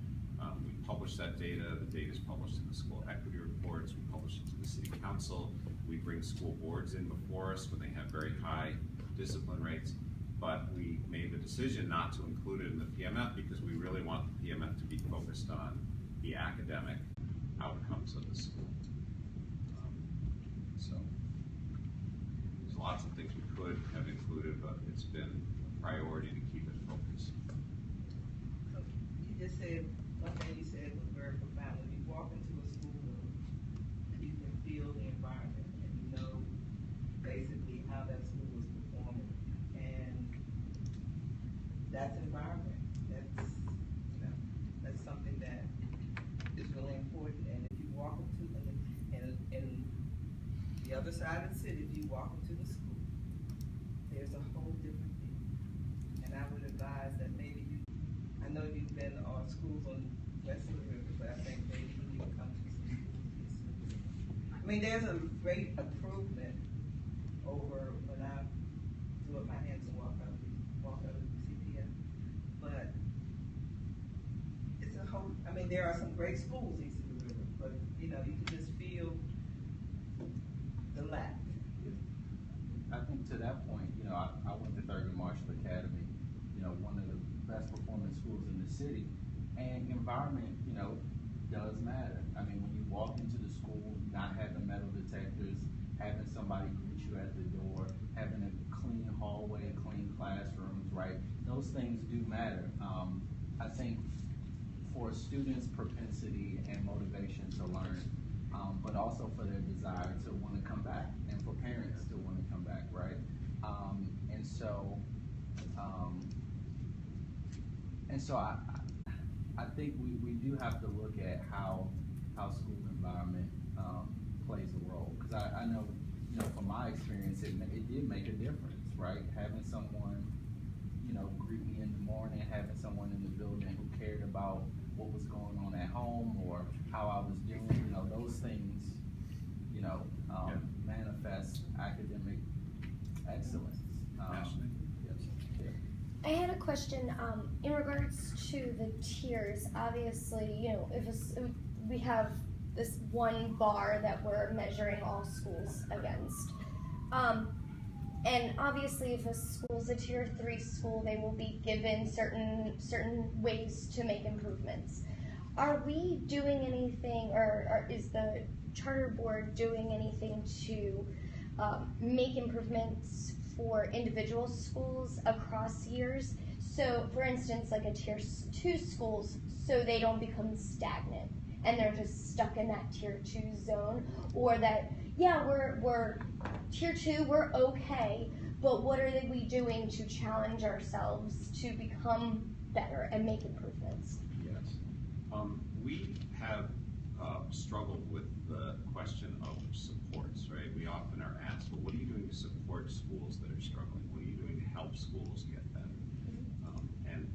We publish that data. The data is published in the school equity reports. We publish it to the city council. We bring school boards in before us when they have very high discipline rates. But we made the decision not to include it in the PMF because we really want the PMF to be focused on the academic outcomes of the school. So there's lots of things we could have included, but it's been a priority to keep it focused. So you just said, one thing you said was very profound. When you walk into a school room, you can feel the environment and you know basically how that school is performing. And that's environment. That's something that is really important. And if you walk into in the other side of the city, if you walk into the school, there's a whole different view. And I would advise that maybe I know schools on west of the river, but I think maybe we need to come to some schools. I mean, there's a great improvement over when I threw up my hands and walk out of CPS, but it's a whole, I mean, there are some great schools east of the river, but, you know, you can just feel the lack. I think to that point, you know, I went to Thurgood Marshall Academy, you know, one of the best performing schools in the city, and environment, you know, does matter. I mean, when you walk into the school, not having metal detectors, having somebody greet you at the door, having a clean hallway, clean classrooms, right? Those things do matter. I think for students' propensity and motivation to learn, but also for their desire to want to come back, and for parents to want to come back, right? And so I think we do have to look at how school environment plays a role, because I know, you know, from my experience, it did make a difference, right? Having someone, you know, greet me in the morning, having someone in the building who cared about what was going on at home or how I was doing, you know, those things, you know, manifest academic excellence. Yes. Yeah. I had a question in regards to the tiers. Obviously, you know, we have this one bar that we're measuring all schools against. And obviously, if a school's a tier 3 school, they will be given certain ways to make improvements. Are we doing anything, or is the charter board doing anything to make improvements for individual schools across years? So, for instance, like a tier 2 schools, so they don't become stagnant and they're just stuck in that tier 2 zone, or that, yeah, we're tier 2, we're okay, but what are we doing to challenge ourselves to become better and make improvements? Yes. We have struggled with the question of supports, right? We often are asked, well, what are you doing to support schools that are struggling? What are you doing to help schools get better? And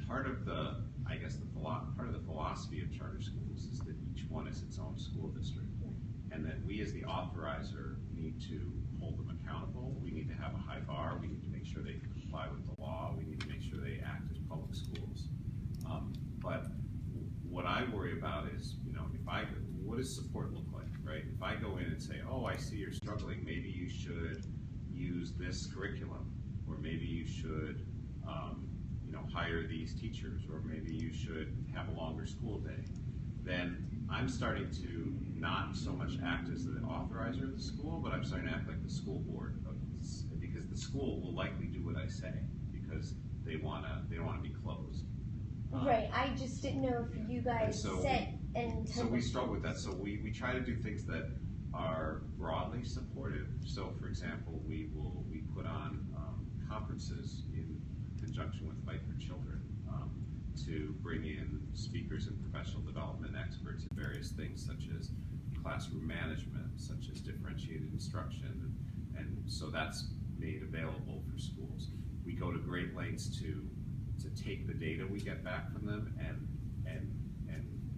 part of the, I guess, part of the philosophy of charter schools is that each one is its own school district, and that we as the authorizer need to hold them accountable. We need to have a high bar. We need to make sure they comply with the law. We need to make sure they act as public schools. But what I worry about is, you know, what does support look like, right? If I go in and say, oh, I see you're struggling, maybe you should use this curriculum, or maybe you should, you know, hire these teachers, or maybe you should have a longer school day, then I'm starting to not so much act as the authorizer of the school, but I'm starting to act like the school board of this, because the school will likely do what I say because they don't want to be closed. Right. I just didn't know if you guys set and so we struggle with that. So we try to do things that are broadly supportive. So, for example, we put on conferences in conjunction with Fight for Children to bring in speakers and professional development experts in various things, such as classroom management, such as differentiated instruction, and so that's made available for schools. We go to great lengths to take the data we get back from them and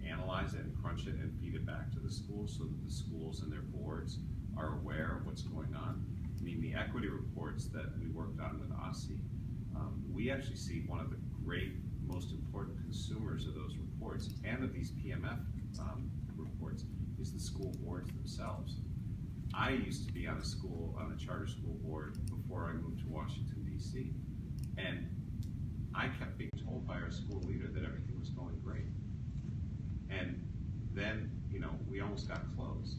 analyze it and crunch it and feed it back to the schools, so that the schools and their boards are aware of what's going on. I mean, the equity reports that we worked on with OSCE, we actually see one of the great, most important consumers of those reports and of these PMF reports is the school boards themselves. I used to be on a charter school board before I moved to Washington, D.C., and I kept being told by our school leader that everything was going great. And then, you know, we almost got closed.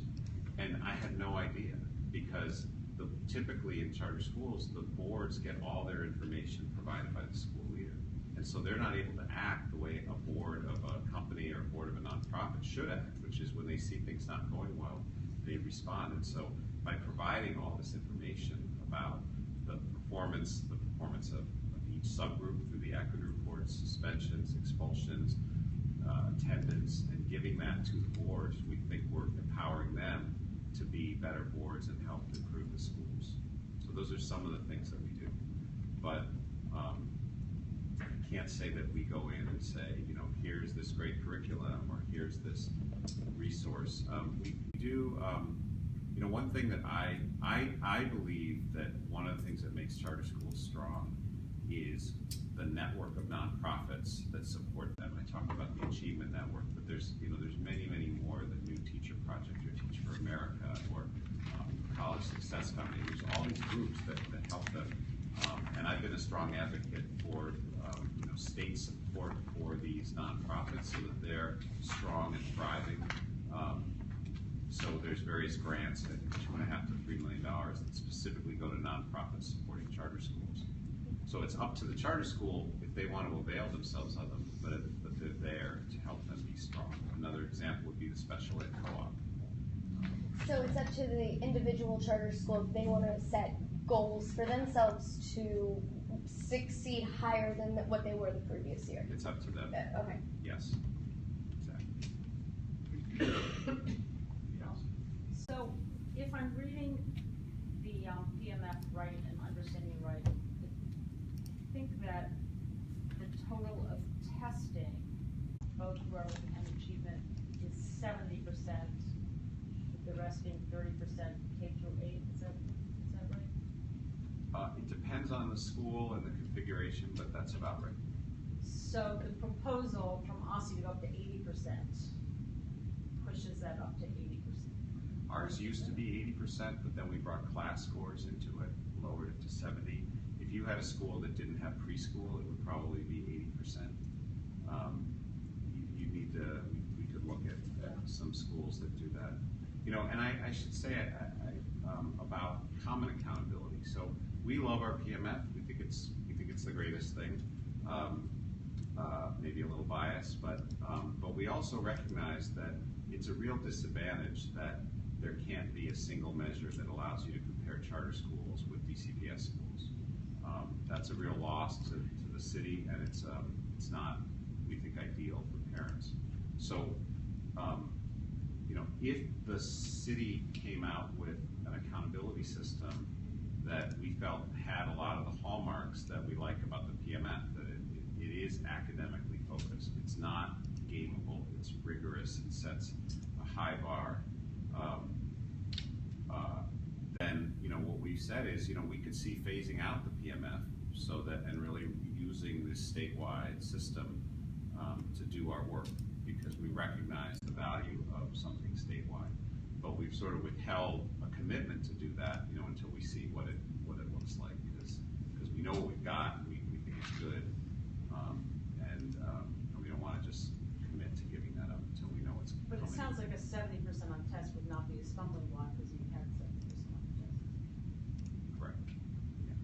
And I had no idea, because typically in charter schools, the boards get all their information provided by the school leader. And so they're not able to act the way a board of a company or a board of a nonprofit should act, which is when they see things not going well, they respond. And so by providing all this information about the performance of each subgroup through the equity reports, suspensions, expulsions, attendance, and giving that to the boards, we think we're empowering them to be better boards and help improve the schools. So those are some of the things that we do. But can't say that we go in and say, you know, here's this great curriculum or here's this resource. We do, you know, one thing that I believe that one of the things that makes charter schools strong is the network of nonprofits that support them. I talk about the Achievement Network, but there's, you know, there's many, many more, the New Teacher Project or Teach for America or College Success Foundation. There's all these groups that help them. And I've been a strong advocate for you know, state support for these nonprofits so that they're strong and thriving. So there's various grants, I think $2.5 to $3 million that specifically go to nonprofits supporting charter schools. So it's up to the charter school if they want to avail themselves of them, but they're there to help them be strong. Another example would be the special ed co-op. So it's up to the individual charter school if they want to set goals for themselves to succeed higher than what they were the previous year. It's up to them. Okay. Yes, exactly. So if I'm reading the PMF right and understanding right, I think that the total of testing, both growth and achievement, is 70%, with the rest being 30% K through 8. Is that right? It depends on the school and the configuration, but that's about right. So the proposal from OSSE to go up to 80% pushes that up to 80%. Ours used to be 80%, but then we brought class scores into it, lowered it to 70. If you had a school that didn't have preschool, it would probably be 80%. You need to, we could look at some schools that do that. You know, and I should say about common accountability. So we love our PMF. We think it's the greatest thing. Maybe a little biased, but we also recognize that it's a real disadvantage that there can't be a single measure that allows you to compare charter schools with DCPS schools. That's a real loss to the city, and it's not, we think, ideal for parents. So, you know, if the city came out with an accountability system that we felt had a lot of the hallmarks that we like about the PMF, that it is academically focused, it's not gameable, it's rigorous, it sets a high bar, then, you know, what we've said is, you know, we could see phasing out the PMF so that, and really using this statewide system to do our work, because we recognize the value of something statewide. But we've sort of withheld a commitment to do that, you know, until we see what it looks like, because we know what we've got, and we think it's good, and we don't want to just commit to giving that up until we know it's But coming. it sounds like a 70% on test would not be a stumbling block because you had 70% on test. Correct. Yeah.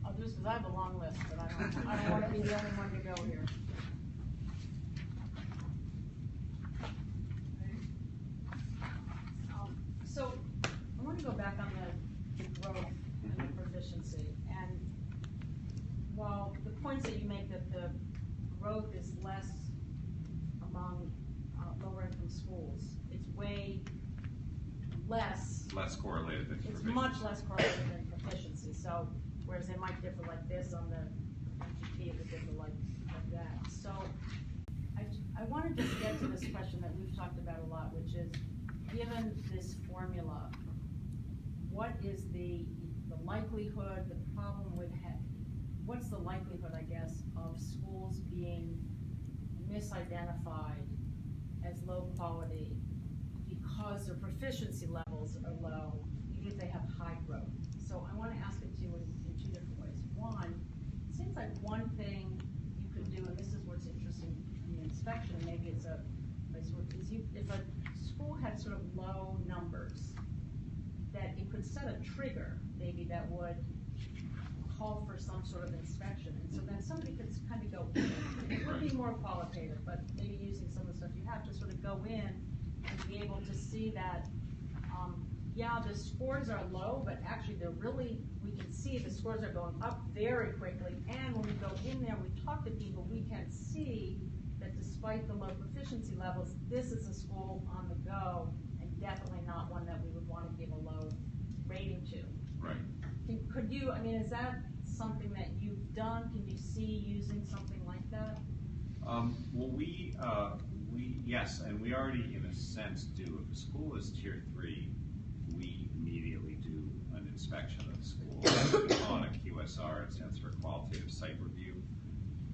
I'll do this because I have a long list, but I don't want to be the only one to go here. So I want to go back on the growth and the proficiency. And while the points that you make that the growth is less among lower income schools, it's way less. Less correlated than It's proficiency. much less correlated than proficiency. So whereas they might differ like this on the MGP, it would differ like that. So I want to just get to this question that we've talked about a lot, which is, given this formula, what is the likelihood, the problem with, what's the likelihood, I guess, of schools being misidentified as low quality because their proficiency levels are low, even if they have high growth? So I want to ask it to you in two different ways. One, it seems like one thing you could do, and this is what's interesting in the inspection, and maybe it's a place where, is if a school had sort of low numbers, that it could set a trigger, maybe, that would call for some sort of inspection. And so then somebody could kind of go in. It would be more qualitative, but maybe using some of the stuff you have to sort of go in and be able to see that, yeah, the scores are low, but actually they're really, we can see the scores are going up very quickly. And when we go in there, we talk to people, we can see that despite the low proficiency levels, this is a school on the go, and definitely not one that we would want to give a low rating to. Right. Could you, I mean, is that something that you've done? Can you see using something like that? Well, yes, and we already, in a sense, do. If a school is tier 3, we immediately do an inspection of the school. We call it a QSR, it stands for Qualitative Site Review.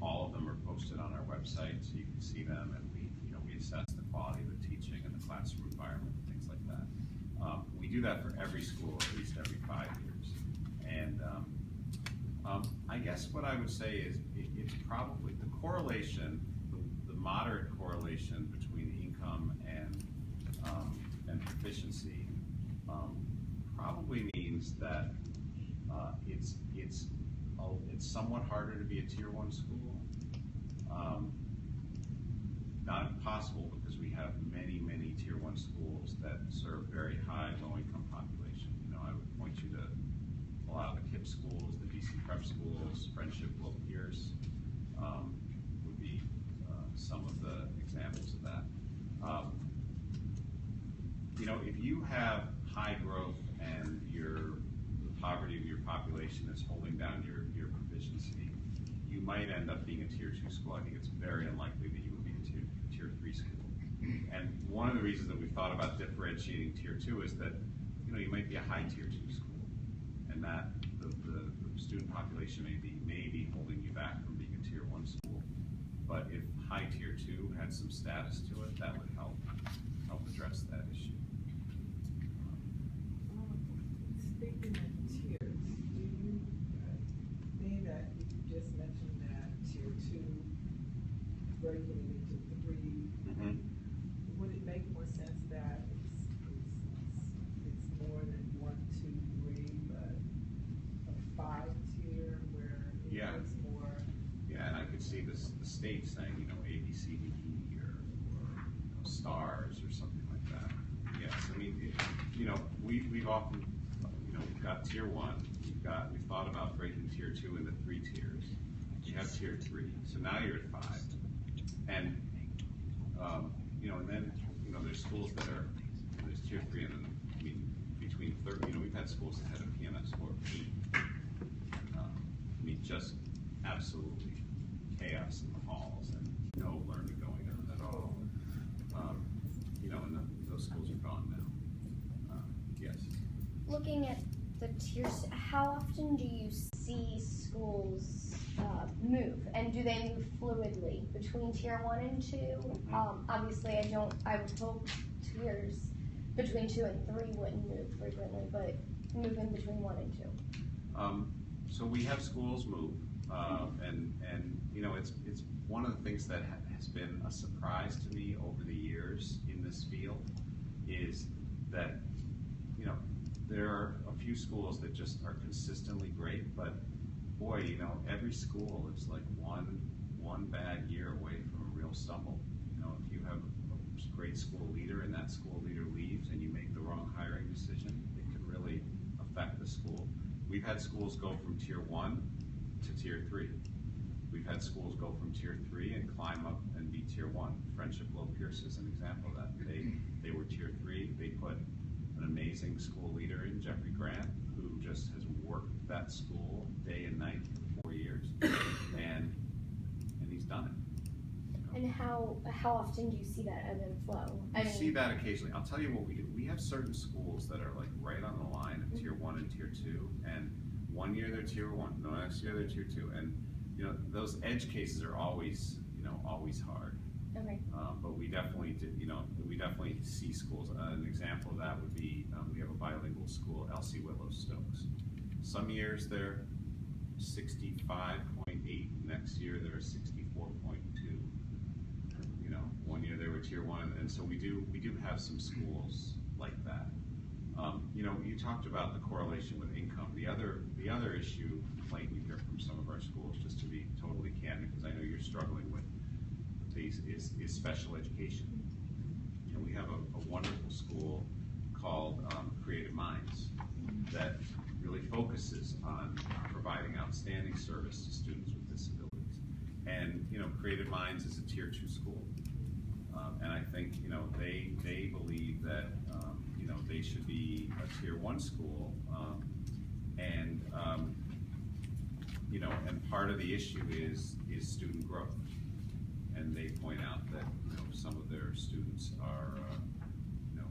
All of them are posted on our website, so you can see them, and we assess the quality of the teaching and the classroom environment, and things like that. We do that for every school, at least every 5 years. And I guess what I would say is it's probably the correlation, the moderate correlation between income and proficiency probably means that it's somewhat harder to be a tier 1 school. Not impossible, because we have many tier 1 schools that serve very high low-income population. I would point you to a lot of the KIPP schools, the DC prep schools, Friendship, Will Pierce would be some of the examples of that. If you have high growth and the poverty of your population is holding down your proficiency, you might end up being a tier 2 school. I think it's very unlikely that you would be a tier 3 school. And one of the reasons that we've thought about differentiating tier 2 is that you might be a high tier 2 school, and that the student population may be holding you back from being a tier 1 school. But if high tier 2 had some status to it, that would help address that issue. Speaking of tiers, do you, being that you just mentioned that tier 2, breaking it into 3, would it make more sense that it's more than 1, 2, 3, but a 5-tier where it makes more? Yeah, and I could see the state saying, A, B, C, D, E, or stars or something like that. Yes, I mean, we've often, we've got tier 1, we've thought about breaking tier 2 into 3 tiers. You have tier 3, so now you're at 5. And, and then, there's schools that are, there's tier 3, and then, between 30, we've had schools that had a PMS score of 8. Just absolutely chaos in the halls and no learning going on at all. And those schools are gone now. Yes. Looking at the tiers, how often do you see schools move, and do they move fluidly between tier 1 and 2? Obviously, I would hope tiers between 2 and 3 wouldn't move frequently, but move in between 1 and 2. So we have schools move, and it's one of the things that has been a surprise to me over the years in this field is that there are a few schools that just are consistently great, but boy, every school is like one bad year away from a real stumble. If you have a great school leader and that school leader leaves and you make the wrong hiring decision, it can really affect the school. We've had schools go from tier 1 to tier 3. We've had schools go from tier 3 and climb up and be tier 1. Friendship, Will Pierce is an example of that. They were tier 3. They put an amazing school leader in, Jeffrey Grant, who just has worked that school day and night for 4 years, and he's done it. And how often do you see that ebb and flow? I see that occasionally. I'll tell you what we do. We have certain schools that are like right on the line of tier 1 and tier 2, and one year they're tier 1, the next year they're tier 2, and those edge cases are always hard. Okay. But we definitely see schools. An example of that would be we have a bilingual school, Elsie Willow Stokes. Some years they're 65.8. Next year they're 64.2. 1 year they were tier 1, and so we do have some schools like that. You talked about the correlation with income. The other issue complaint we hear from some of our schools, just to be totally candid, because I know you're struggling with these, is special education. We have a wonderful school called Creative Minds that really focuses on providing outstanding service to students with disabilities. And Creative Minds is a tier 2 school, and I think they believe that they should be a tier 1 school And, you know, and part of the issue is student growth. And they point out that, you know, some of their students are, you know,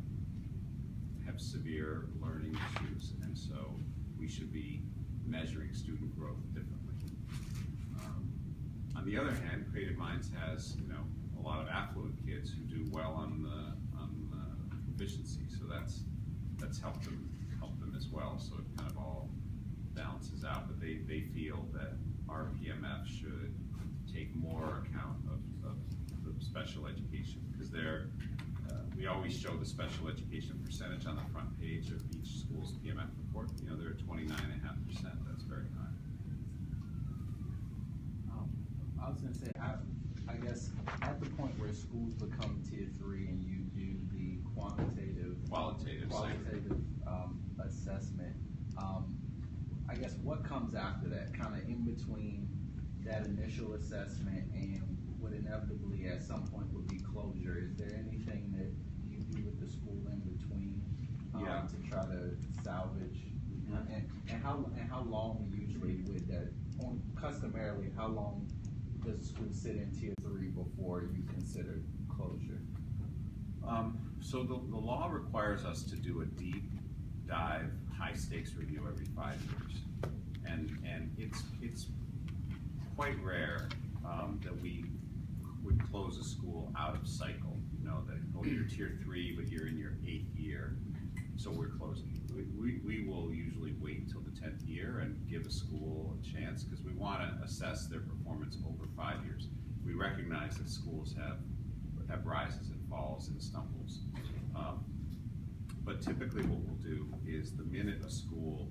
have severe learning issues, and so we should be measuring student growth differently. On the other hand, Creative Minds has, you know, a lot of affluent kids who do well on the proficiency, so that's helped them as well. So it kind of all balances out. But they feel that our PMF should take more account of the special education, because we always show the special education percentage on the front page of each school's PMF report. You know, they're at 29.5%. That's very high. I was going to say, I guess at the point where schools become tier 3 and you do the qualitative assessment, I guess what comes after that, kind of in between that initial assessment and what inevitably at some point would be closure? Is there anything that you do with the school in between to try to salvage? And how long usually would that, customarily, how long does the school sit in tier 3 before you consider closure? So the law requires us to do a deep dive, high stakes review every 5 years, and it's quite rare that we would close a school out of cycle. You know, that, oh, you're tier 3, but you're in your 8th year, so we're closing. We will usually wait until the 10th year and give a school a chance, because we want to assess their performance over 5 years. We recognize that schools have rises and falls and stumbles. But typically what we'll do is, the minute a school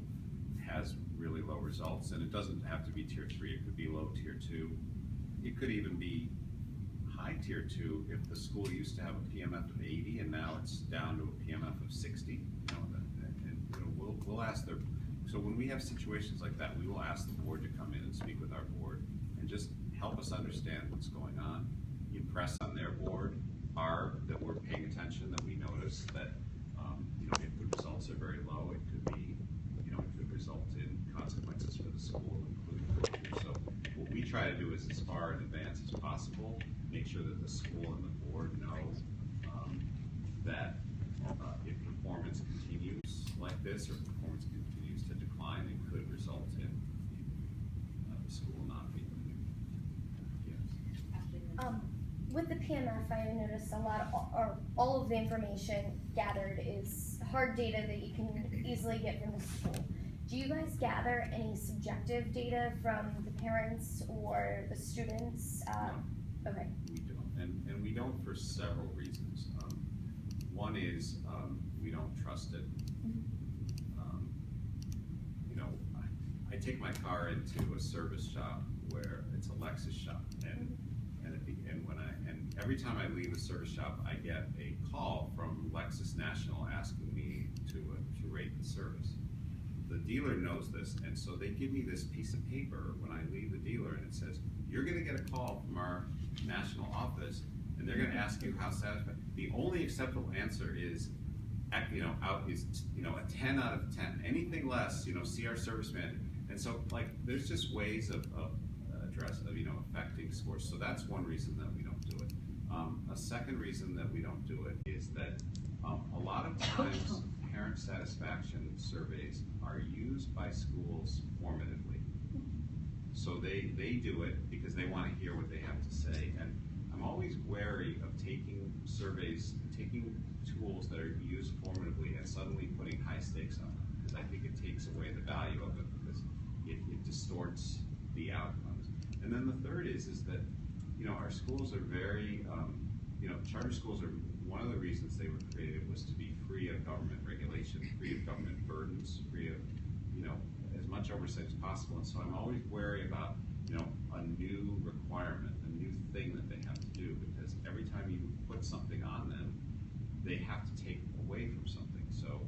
has really low results, and it doesn't have to be tier 3, it could be low tier 2, it could even be high tier 2 if the school used to have a PMF of 80 and now it's down to a PMF of 60. You know, and you know, we'll ask their, so when we have situations like that, we will ask the board to come in and speak with our board and just help us understand what's going on. Impress on their board that we're paying attention, that we notice that, you know, if the results are very low, it could be, you know, it could result in consequences for the school, including closure. So what we try to do is, as far in advance as possible, make sure that the school and the board know that if performance continues like this, or performance continues to decline, it could result in the school not being yes. With the PMF, I noticed all of the information gathered is hard data that you can easily get from the school. Do you guys gather any subjective data from the parents or the students? No, okay. We don't, and we don't for several reasons. One is we don't trust it. You know, I take my car into a service shop where it's a Lexus shop, and every time I leave a service shop, I get a call from Lexus National asking me to rate the service. The dealer knows this, and so they give me this piece of paper when I leave the dealer, and it says, you're going to get a call from our national office, and they're going to ask you how satisfied. The only acceptable answer is, you know, a 10 out of 10. Anything less, you know, see our service manager. And so, like, there's just ways of you know, affecting scores. So that's one reason that we don't do it. A second reason that we don't do it is that a lot of times parent satisfaction surveys are used by schools formatively. So they do it because they want to hear what they have to say. And I'm always wary of taking surveys, taking tools that are used formatively and suddenly putting high stakes on them, because I think it takes away the value of it, because it distorts the outcomes. And then the third is that, you know, our schools are very, you know, charter schools are, one of the reasons they were created was to be free of government regulation, free of government burdens, free of, you know, as much oversight as possible. And so I'm always wary about, you know, a new requirement, a new thing that they have to do, because every time you put something on them, they have to take away from something. So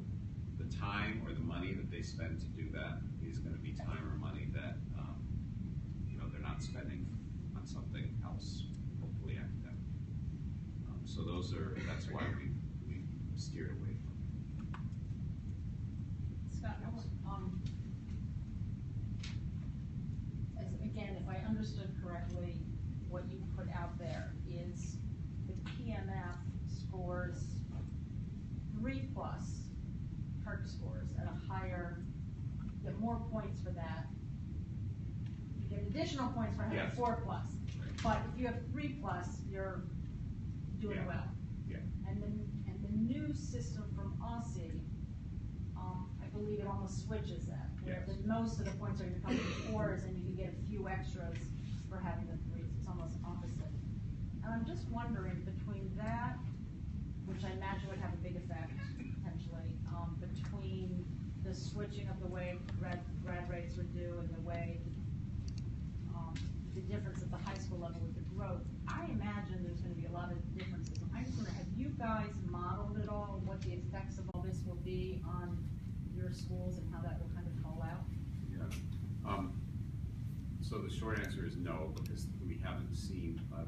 the time or the money that they spend to do that is going to be time or money that, you know, they're not spending on something else, hopefully academic. So that's why we steered away from it. Scott, plus PERC scores at a higher, you get more points for that. You get additional points for having Yes. 4 plus. But if you have 3 plus, you're doing Yeah. well. Yeah. And the new system from Aussie, I believe it almost switches that. Where Yes. most of the points are coming from 4s, and you can get a few extras for having the 3s. It's almost opposite. And I'm just wondering, between that, which I imagine would have a big effect potentially, between the switching of the way grad rates would do and the way, the difference at the high school level with the growth, I imagine there's gonna be a lot of differences. I just wonder, have you guys modeled at all what the effects of all this will be on your schools and how that will kind of fall out? Yeah. So the short answer is no, because we haven't seen a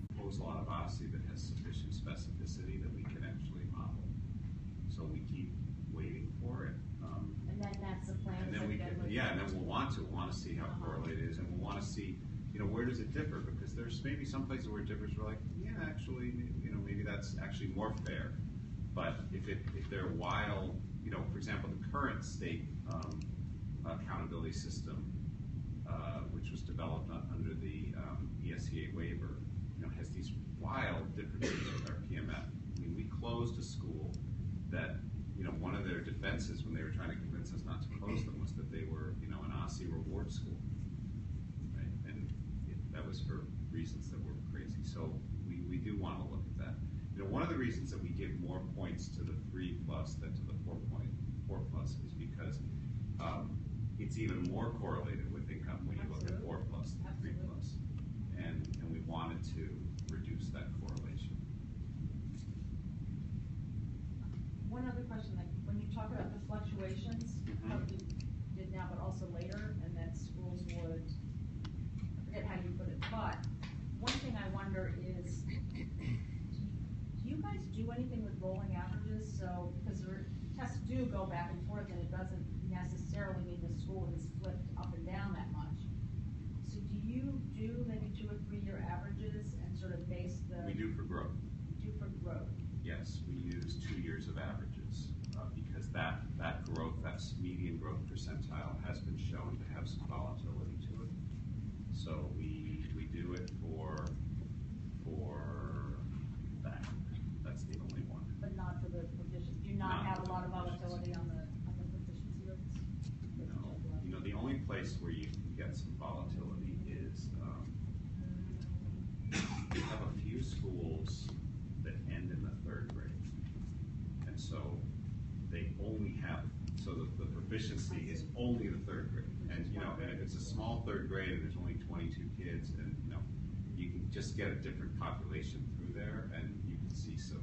proposal out of Odyssey that has sufficient specificity that we can actually model. So we keep waiting for it. And then that's the plan. And then we can, yeah, and then we'll want to see how correlated it is, and we'll want to see, where does it differ? Because there's maybe some places where it differs, we're like, yeah, actually, maybe that's actually more fair. But if they're wild, for example, the current state accountability system, which was developed under the ESEA waiver, has these wild differences with our PMF. I mean, we closed a school that, one of their defenses when they were trying to convince us not to close them was that they were, an OSCE reward school, right? And that was for reasons that were crazy. So we do want to look at that. One of the reasons that we give more points to the 3 plus than to the 4 plus is because it's even more correlated with income when you look at 4 plus than 3 plus. And we wanted to reduce that correlation. One other question, like, when you talk about the fluctuations, how you did now, but also later, and that schools would, I forget how you put it, but one thing I wonder is, do you guys do anything with rolling averages? So, because tests do go back and forth, and it doesn't necessarily mean the school has flipped up and down that much. So do you do maybe 2 or 3 year averages and sort of base the? We do for growth. Do for growth. Yes, we use 2 years of averages because that growth, that median growth percentile has been shown to have some volatility to it. So we do it for that. That's the only one. But not for the proficiency. Do you not have a lot of volatility on the proficiency rates? No. The only place where you can get some volatility is we have a few schools that end in the 3rd grade. And so they only have, so the proficiency is only the 3rd grade. And, and if it's a small 3rd grade and there's only 22 kids, and, you can just get a different population through there, and you can see so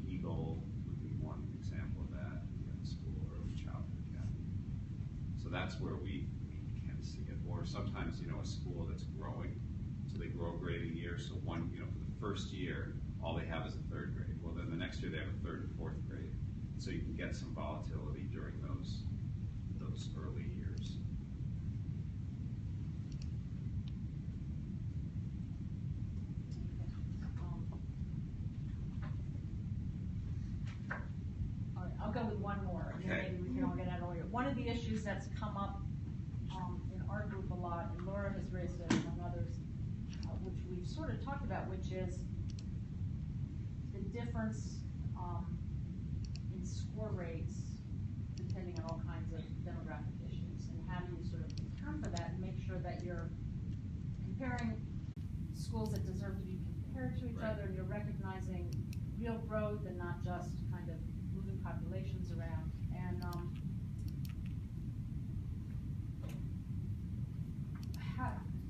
Eagle would be one example of that, school, early childhood academy. So that's where we can see it. Or sometimes, a school that's growing, so they grow a grade a year, so one, for the first year, all they have is a 3rd grade. Well, then the next year they have a 3rd and 4th grade. So you can get some volatility during those early years. All right, I'll go with one more, and then Okay. maybe we can all get out earlier. One of the issues that's come up in our group a lot, and Laura has raised it among others, which we've sort of talked about, which is the difference in score rates depending on all kinds of demographic issues, and how do you sort of account for that and make sure that you're comparing schools that deserve to be compared to each Right. other, and you're recognizing real growth and not just kind of moving populations around.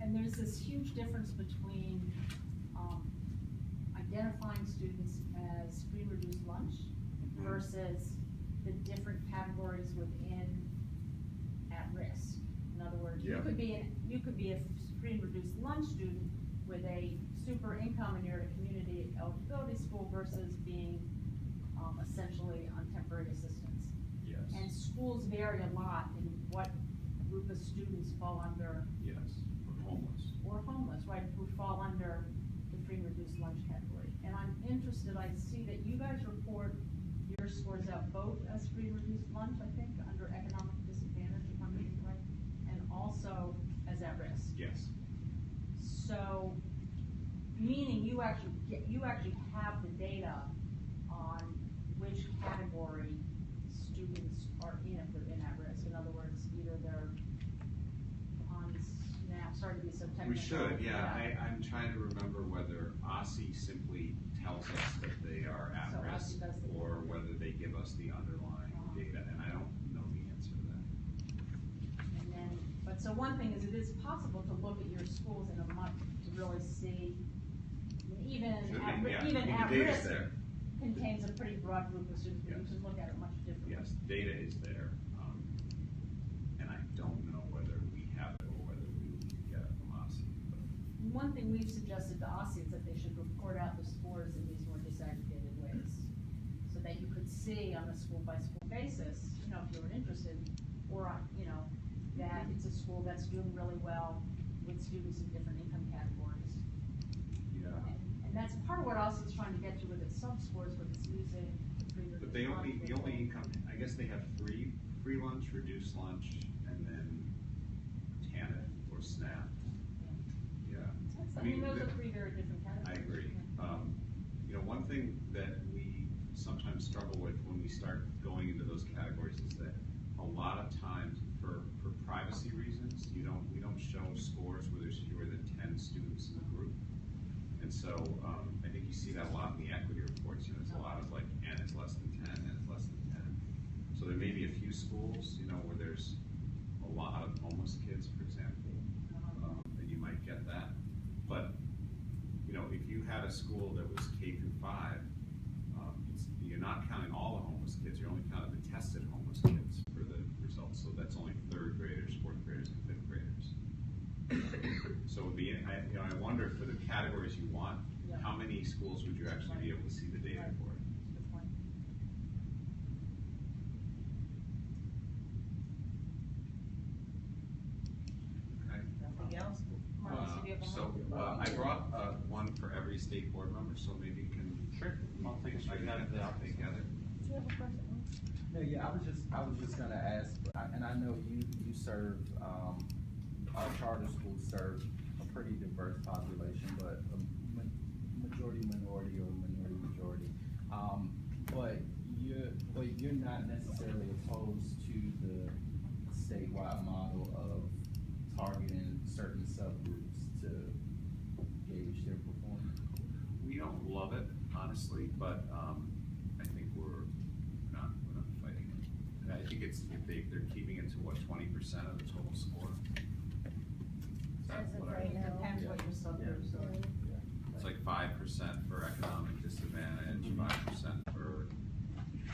And there's this huge difference between identifying students as free and reduced lunch versus the different categories within at risk. In other words, Yeah. you could be a free and reduced lunch student with a super income and you're at a community eligibility school versus being essentially on temporary assistance. Yes. And schools vary a lot in what group of students fall under. Yes. Or homeless. Or homeless, right, who fall under the free and reduced lunch category. And I'm interested, I see that you guys report your scores out both as free and reduced lunch, I think, under economic disadvantage, if I'm reading right, and also as at risk. Yes. So, meaning you actually have the data on which category students are in if they're in at risk. In other words, either they're on SNAP, sorry to be so technical. We should, yeah. I'm trying to remember whether OSSI simply tells us that they are at So risk, OSSI does the or whether they give us the underlying data, and I don't know the answer to that. And then, but so one thing is, it is possible to look at your schools in a month to really see, even The at data's risk there. contains a pretty broad group of students, but you Yes. can look at it much differently. Yes, data is there, and I don't know whether we have it or whether we get it from OSSI. But One thing we've suggested to OSSI is that they should report out the scores in these more disaggregated ways, so that you could see on a school-by-school basis, you know, if you were interested, or, you know, that it's a school that's doing really well with students in different income categories. yeah, And that's part of what OSSI is trying to get to with its sub-scores, with its using free but the only income, I guess they have free lunch, reduced lunch, and then TANF or SNAP. Yeah. I mean, those are three very different categories. I agree. You know, one thing that we sometimes struggle with when we start going into those categories is that a lot of times, for privacy reasons, we don't show scores where there's fewer than 10 students in the group. And so I think you see that a lot in the equity reports. You know, there's a lot of like, and it's less than 10, and it's less than 10. So there may be a few schools, you know, where there's a lot of homeless kids, for example, and you might get that. But you know, if you had a school that was K through 5, you're not counting all the homeless kids. You're only counting the tested homeless kids for the results. So that's only 3rd graders, 4th graders, and 5th graders. So it would be, I wonder for the categories you want, how many schools would you actually be able to see the data for? Good point. Okay. Nothing else? Marcus, do you have So one? I brought one for every state board member, so maybe you can. Sure. I'll take a I straight can out get of the that office. together. Do you have a question? No, yeah, I was just gonna ask, and I know you serve, our charter schools serve a pretty diverse population, but a majority minority or minority majority. But you're not necessarily opposed to the statewide model of targeting certain subgroups to gauge their performance. We don't love it, honestly, but I think we're not fighting it. I think they're keeping it to what, 20% of the total score. Is that As of what I- right now. Depends what your subgroups are. It's like 5% for economic disadvantage, 5% for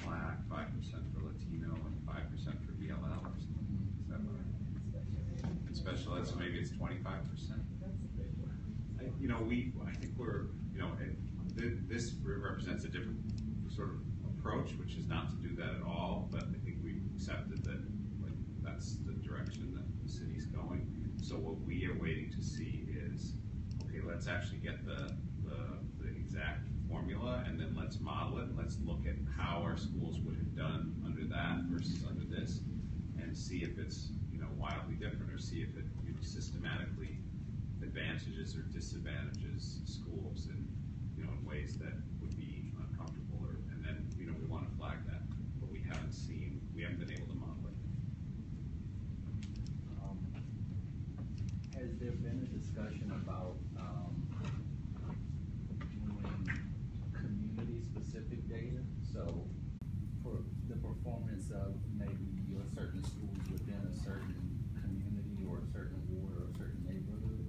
Black, 5% for Latino, and 5% for BLL or something. Is that right? And special ed, so maybe it's 25%. You know, I think we're, you know, this represents a different sort of approach, which is not to do that at all, but I think we've accepted that, like, that's the direction that the city's going. So what we are waiting to see is, okay, let's actually get the exact formula, and then let's model it, and let's look at how our schools would have done under that versus under this, and see if it's, you know, wildly different, or see if it, you know, systematically advantages or disadvantages schools in, you know, in ways that would be uncomfortable, and then, you know, we want to flag that, but we haven't been able to model it. Has there been a discussion about doing community-specific data? So for the performance of maybe your certain schools within a certain community or a certain ward or a certain neighborhood,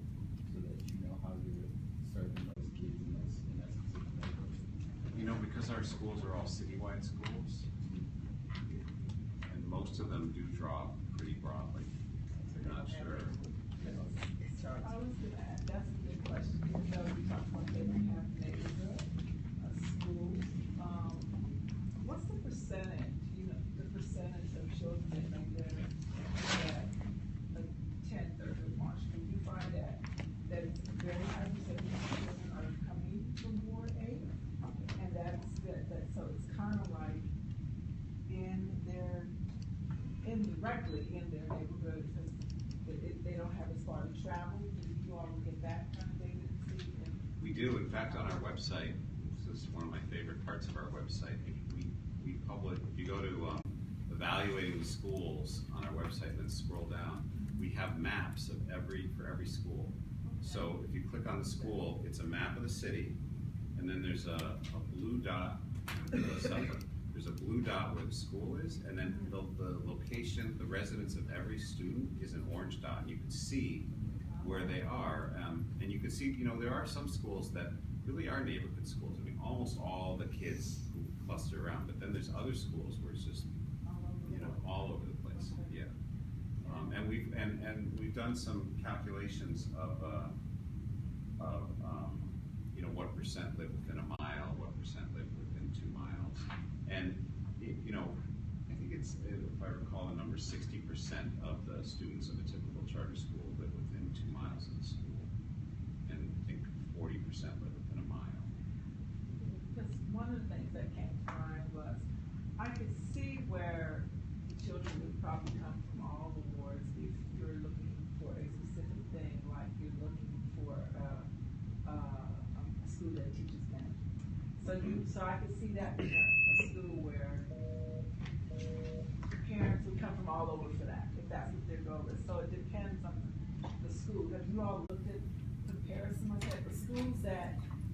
so that you know how you're serving those kids in that specific neighborhood? You know, because our schools are all citywide schools, and most of them do draw pretty broadly. I'm not sure. So I was gonna ask, that's a good question, even though you talk about every half neighborhood, schools, what's the percentage, you know, the percentage of children that may live at a 10th or the March? Can you find that it's a very high percentage of children are coming from Ward 8? And that's, so it's kind of like do. In fact, on our website, this is one of my favorite parts of our website. We publish. If you go to evaluating the schools on our website, then scroll down. We have maps of for every school. So if you click on the school, it's a map of the city, and then there's a blue dot. There's a blue dot where the school is, and then the location, the residence of every student is an orange dot. And you can see where they are, and you can see, there are some schools that really are neighborhood schools. I mean, almost all the kids who cluster around, but then there's other schools where it's just, all over the place. Yeah. And we've done some calculations of what percent live within a mile, what percent live within 2 miles, and I think it's, if I recall the number, 60% of the students of a typical charter school live within 2 miles of the school, and I think 40% live within a mile. Because one of the things that came to mind was, I could see where the children would probably come from all the wards if you're looking for a specific thing, like you're looking for a school that teaches management. So I could see that being a school where parents would come from all over for that, if that's what their goal is. So it depends on the school. Have you all looked at comparison like that? The schools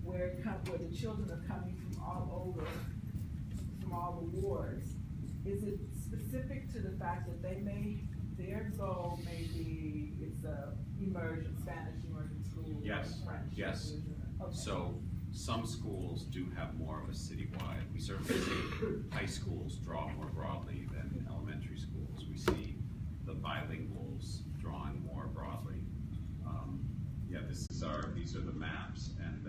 where the children are coming from all over, from all the wards, is it specific to the fact that their goal may be, it's a Spanish immersion school? Yes. Or French? Yes. Okay. So some schools do have more of a citywide. We certainly see high schools draw more broadly than elementary schools. We see the bilinguals drawing more broadly. These are the maps, and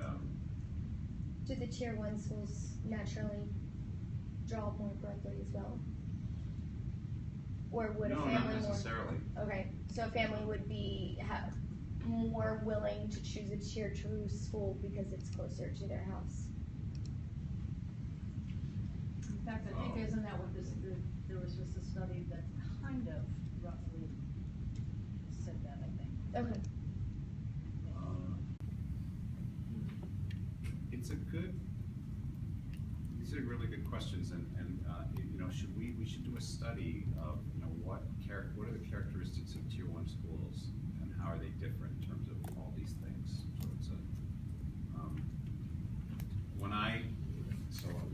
Do the tier 1 schools naturally draw more broadly as well? Or would a family not necessarily. Okay, so a family would be more willing to choose a tier 2 school because it's closer to their house. In fact, I think isn't that what there was just a study that kind of roughly said that, I think. Okay. These are really good questions, and we should do a study of what are the characteristics of tier 1 schools and how are they different in terms of all these things. So it's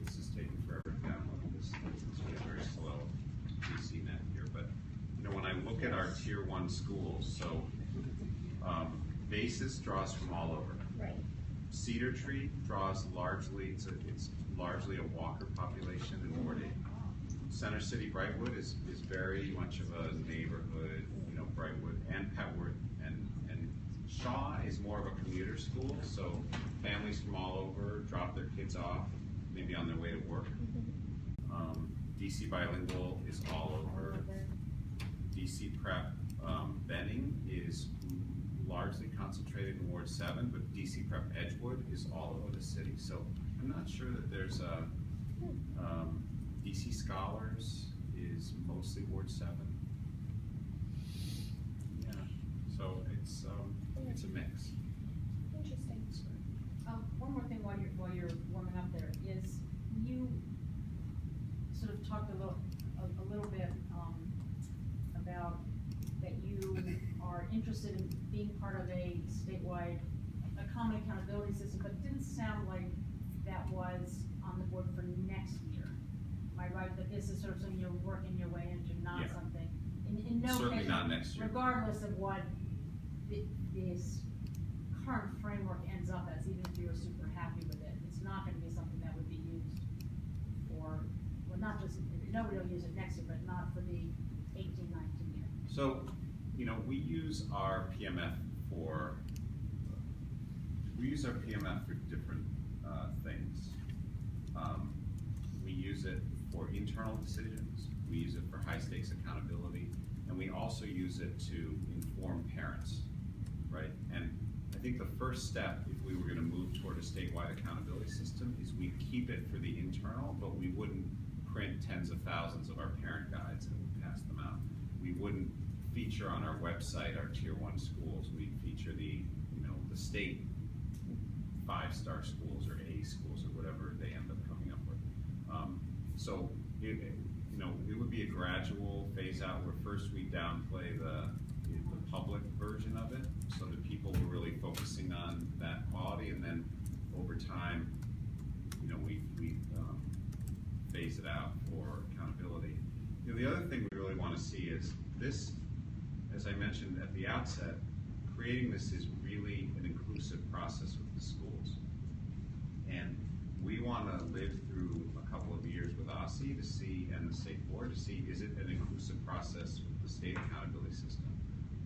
this is taking forever to download. This is very slow CNET here, but when I look at our tier 1 schools, so Basis draws from all over. Right. Cedar Tree draws largely, it's largely a Walker population in Ward 8. Center City Brightwood is very much of a neighborhood, Brightwood and Petworth, and Shaw is more of a commuter school, so families from all over drop their kids off, maybe on their way to work. DC Bilingual is all over. DC Prep Benning is largely concentrated in Ward 7, but DC Prep Edgewood is all over the city. So I'm not sure that there's a DC Scholars is mostly Ward 7. Yeah, so it's a mix. Interesting. One more thing while you're warming up there is you sort of talked a little bit about that you are interested in being part of a statewide common accountability system, but it didn't sound like that was on the board for next year. Am I right that this is sort of something you're working your way into, not something in no Certainly case, not next year. regardless of what this current framework ends up as, even if you were super happy with it, it's not going to be something that would be used for, well, not just, nobody will use it next year, but not for the 18-19 year. So, we use our PMF for different things. We use it for internal decisions. We use it for high stakes accountability, and we also use it to inform parents, right? And I think the first step, if we were going to move toward a statewide accountability system, is we keep it for the internal, but we wouldn't print tens of thousands of our parent guides and pass them out. We wouldn't feature on our website our tier 1 schools. We'd feature the state 5 5-star schools or A schools or whatever they end up coming up with. So it would be a gradual phase out where first we downplay the public version of it, so that people were really focusing on that quality, and then over time, we phase it out for accountability. The other thing we really want to see is this, as I mentioned at the outset, creating this is really an inclusive process with the schools. And we want to live through a couple of years with OSSI to see, and the state board to see, is it an inclusive process with the state accountability system?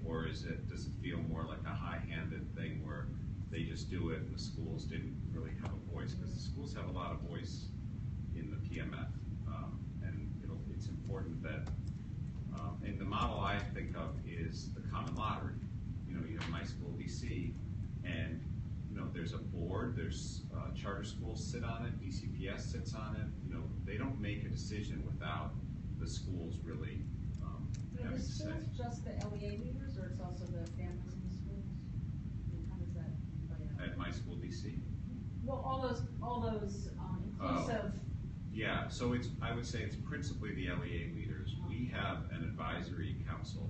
Or does it feel more like a high-handed thing where they just do it and the schools didn't really have a voice? Because the schools have a lot of voice in the PMF. And it's important that, and the model I think of is the common lottery. You have My School DC, and there's a board, there's charter schools sit on it, DCPS sits on it. They don't make a decision without the schools really Are having the to say. schools just the LEA leaders, or it's also the families in the schools? How does that play out? At My School DC. Well, all those inclusive. Yeah, so I would say it's principally the LEA leaders. We have an advisory council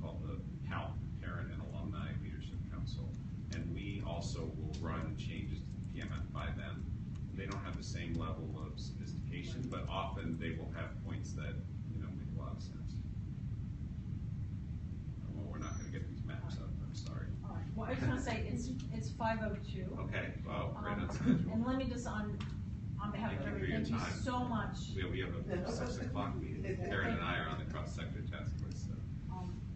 called the PALC, Parent and Alumni Leadership Council, and we also will run changes to the PMF by them. They don't have the same level of sophistication, but often they will have points that make a lot of sense. Well, we're not going to get these maps up. I'm sorry. All right. Well, I just want to say it's 5:02. Okay. Well, right on schedule. And let me just on behalf of Thank you for everybody, your thank you time. so much. We have a 6 o'clock meeting. Karen and I are on the cross-sector task force. So.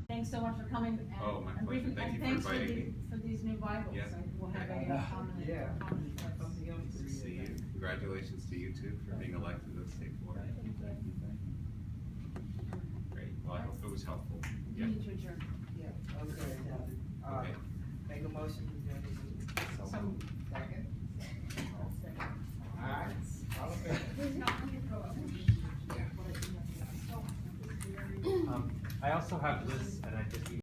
Thanks so much for coming. And, Oh, my and pleasure. briefing, Thank and you for thanks inviting me. for these new Bibles. Yeah. We'll have a common. Yeah. common place. Something else Nice to to see you. read. Congratulations to you too for being elected to the state board. Great. Well, I hope it was helpful. You Yeah. need to adjourn. Yeah, okay. Okay. Make a motion to adjourn this meeting. So- Second? All right. All in favor? I also have this, and I just emailed